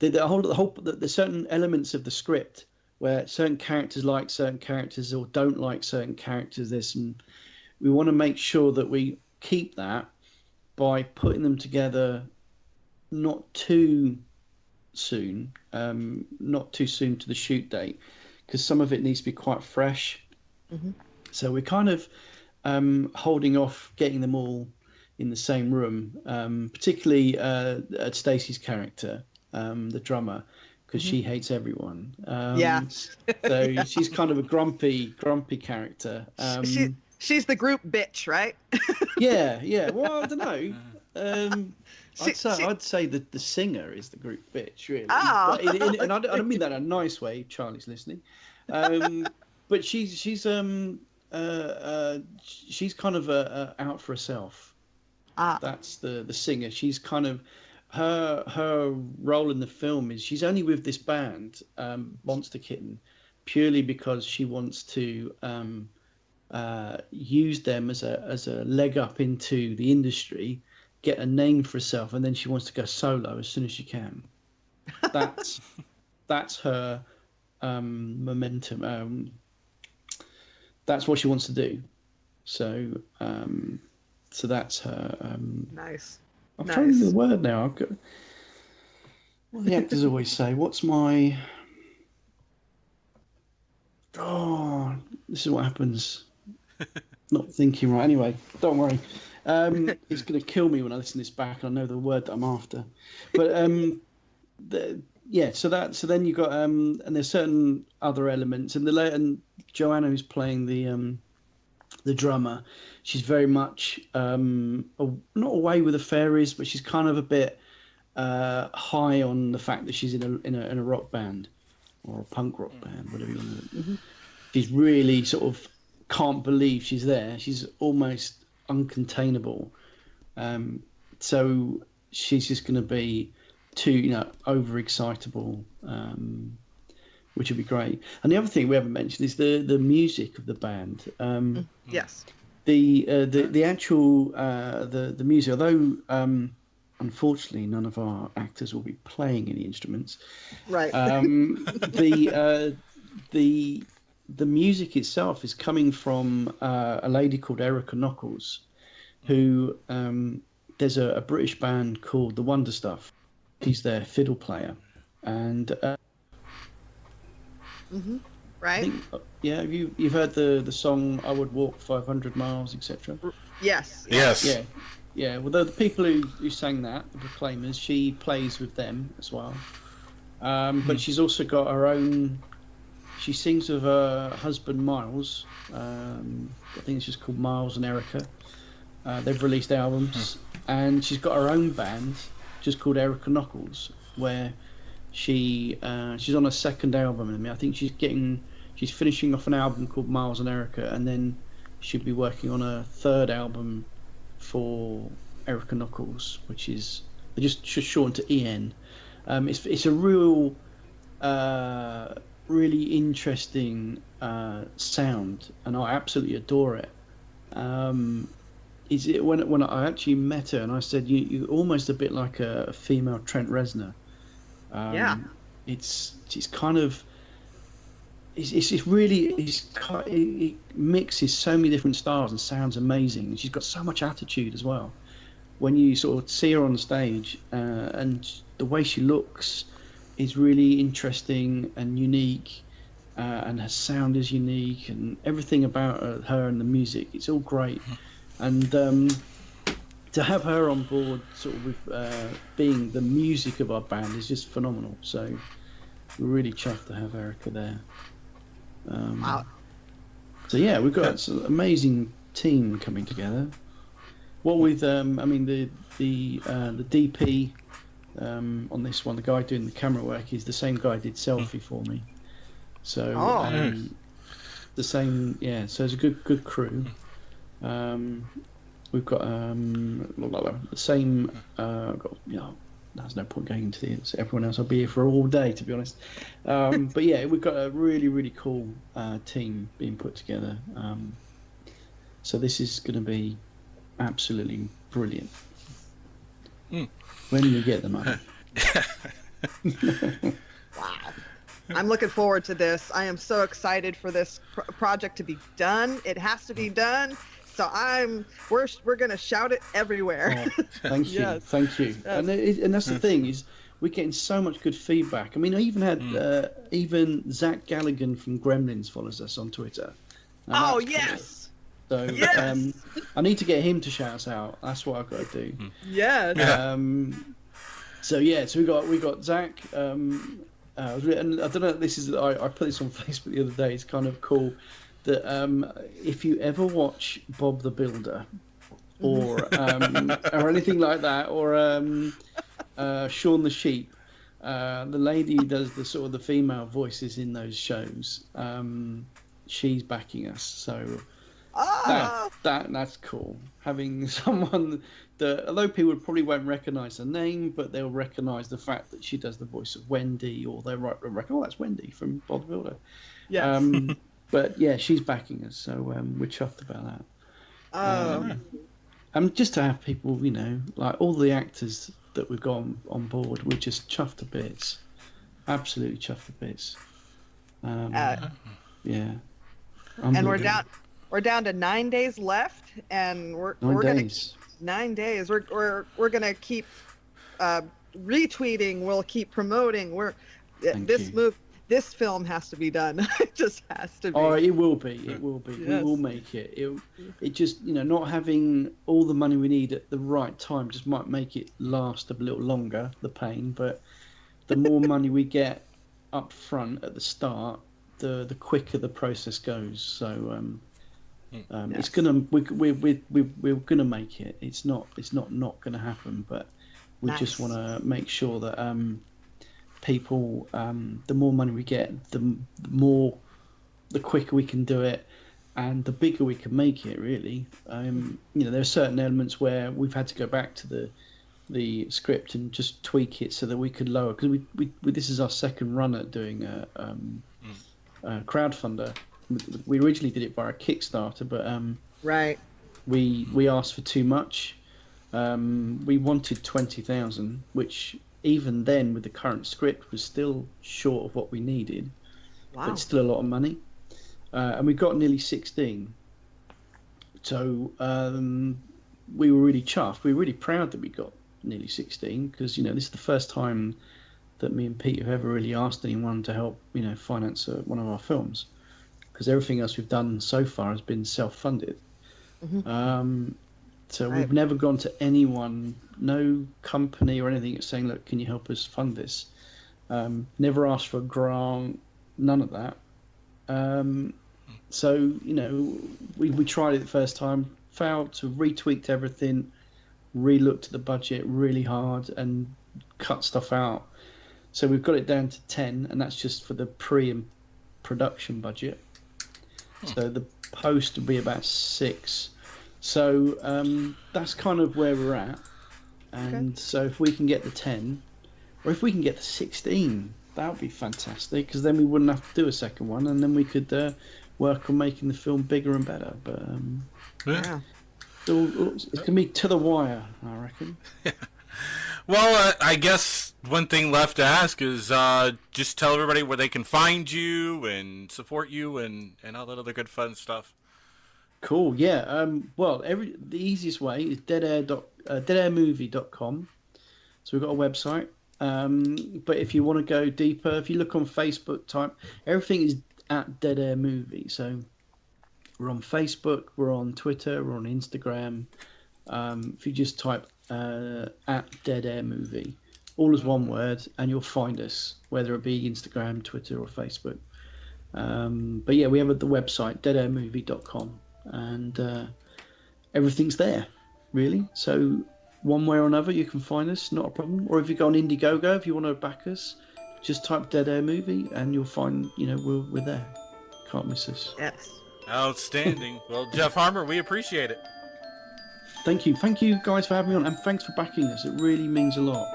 there's certain elements of the script where certain characters like certain characters or don't like certain characters. We want to make sure that we keep that by putting them together not too soon to the shoot date, because some of it needs to be quite fresh. Mm-hmm. So we're kind of holding off getting them all in the same room, particularly Stacey's character, the drummer, because she hates everyone. So she's kind of a grumpy character. She's the group bitch, right? Yeah. Well, I don't know. I'd say that the singer is the group bitch, really. Oh. And I don't mean that in a nice way. Charlie's listening, but she's she's kind of out for herself. That's the singer. She's kind of her role in the film is she's only with this band, Monster Kitten, purely because she wants to use them as a leg up into the industry, get a name for herself, and then she wants to go solo as soon as she can. That's her momentum. That's what she wants to do. So that's her. Nice. I'm trying to think of the word now. I've got. Well, the actors always say, "What's my?" Oh, this is what happens. Not thinking right. Anyway, don't worry. It's going to kill me when I listen to this back. I know the word that I'm after. But so then you got and there's certain other elements, and Joanna, who's playing the drummer, she's very much not away with the fairies, but she's kind of a bit high on the fact that she's in a rock band or a punk rock band, whatever you want to. Mm-hmm. She's really sort of can't believe she's there. She's almost uncontainable. So she's just going to be too, overexcitable, which would be great. And the other thing we haven't mentioned is the music of the band. Yes. The actual the music, although unfortunately none of our actors will be playing any instruments. Right. The music itself is coming from a lady called Erica Knuckles, who there's a British band called the Wonder Stuff. She's their fiddle player, and right. You've heard the song "I Would Walk 500 Miles," etc. Yes. Yeah. Well, the people who sang that, the Proclaimers, she plays with them as well. But she's also got her own. She sings with her husband Miles. I think it's just called Miles and Erica. They've released albums, and she's got her own band, just called Erica Knuckles, where she's on a second album. I think she's finishing off an album called Miles and Erica, and then she'll be working on a third album for Erica Knuckles, which is just shortened to EN. It's a real. Really interesting sound, and I absolutely adore it. Is it when I actually met her and I said you're almost a bit like a female Trent Reznor. It's kind of it mixes so many different styles and sounds amazing, and she's got so much attitude as well. When you sort of see her on stage, and the way she looks is really interesting and unique, and her sound is unique, and everything about her and the music, it's all great. And to have her on board sort of with being the music of our band is just phenomenal. So we're really chuffed to have Erica there. Wow. So yeah, we've got an amazing team coming together. What with the DP on this one, the guy doing the camera work is the same guy who did Selfie for me. So the same, so it's a good crew. We've got the same. There's no point going into this. Everyone else, I'll be here for all day, to be honest. But yeah, we've got a really cool team being put together. So this is going to be absolutely brilliant. When do we get the money? Wow. I'm looking forward to this. I am so excited for this project to be done. It has to be done. So we're going to shout it everywhere. Oh, thank you. Yes. Thank you. Yes. And that's the thing is we're getting so much good feedback. I mean, I even had even Zach Galligan from Gremlins follows us on Twitter. Oh, yes. Cool. So yes. I need to get him to shout us out. That's what I've got to do. Yes. So we got Zach. And I don't know. This is I put this on Facebook the other day. It's kind of cool that if you ever watch Bob the Builder, or anything like that, or Shaun the Sheep, the lady who does the sort of the female voices in those shows. She's backing us, so That's cool. Having someone that, although people probably won't recognise the name, but they'll recognise the fact that she does the voice of Wendy, or they'll reckon, oh, that's Wendy from Bob the Builder. Yes. But yeah, she's backing us, so we're chuffed about that. Just to have people, you know, like all the actors that we've got on board, we're just chuffed to bits. Absolutely chuffed to bits. Yeah. And we're down to 9 days left, and we're gonna 9 days. We're gonna keep retweeting. We'll keep promoting. This film has to be done. It just has to be. Oh, it will be. It will be. Yes. We will make it. It just, you know, not having all the money we need at the right time just might make it last a little longer, the pain. But the more money we get up front at the start, the quicker the process goes. So it's gonna we're gonna make it. It's not gonna happen. But we just want to make sure that people, the more money we get, the quicker we can do it, and the bigger we can make it. Really, you know, there are certain elements where we've had to go back to the script and just tweak it so that we could lower, because we this is our second run at doing a crowdfunder. We originally did it via a Kickstarter, but right, we asked for too much. We wanted 20,000, which even then with the current script was still short of what we needed. Wow. But it's still a lot of money, and we got nearly 16. So we were really chuffed. We were really proud that we got nearly 16, because, you know, this is the first time that me and Pete have ever really asked anyone to help, you know, finance one of our films, because everything else we've done so far has been self-funded. So we've never gone to anyone, no company or anything, saying, look, can you help us fund this? Never asked for a grant, none of that. So, you know, we tried it the first time, failed, to retweaked everything, re-looked at the budget really hard and cut stuff out. So we've got it down to 10, and that's just for the pre and production budget. So the post would be about 6. So that's kind of where we're at. And so if we can get the 10, or if we can get the 16, that would be fantastic, because then we wouldn't have to do a second one, and then we could work on making the film bigger and better. But it's going to be to the wire, I reckon. Well, I guess one thing left to ask is just tell everybody where they can find you and support you and all that other good fun stuff. Cool, yeah. Well, the easiest way is deadairmovie.com. So we've got a website. But if you want to go deeper, if you look on Facebook, type, everything is at Dead Air Movie. So we're on Facebook, we're on Twitter, we're on Instagram. If you just type at Dead Air Movie, all as one word, and you'll find us, whether it be Instagram, Twitter, or Facebook. But yeah, we have the website, deadairmovie.com, and everything's there, really. So one way or another, you can find us, not a problem. Or if you go on Indiegogo, if you want to back us, just type Dead Air Movie, and you'll find, you know, we're there. Can't miss us. Yes. Outstanding. Well, Jeff Harmer, we appreciate it. Thank you guys for having me on, and thanks for backing us. It really means a lot.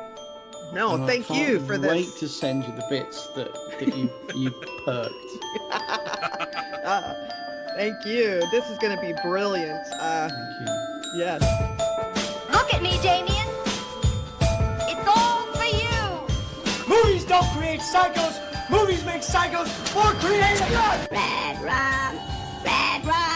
No, and thank you for this. Wait to send you the bits that you perked. Thank you. This is going to be brilliant. Thank you. Yes. Look at me, Damien. It's all for you. Movies don't create psychos. Movies make psychos more creative. Red rum, red rum.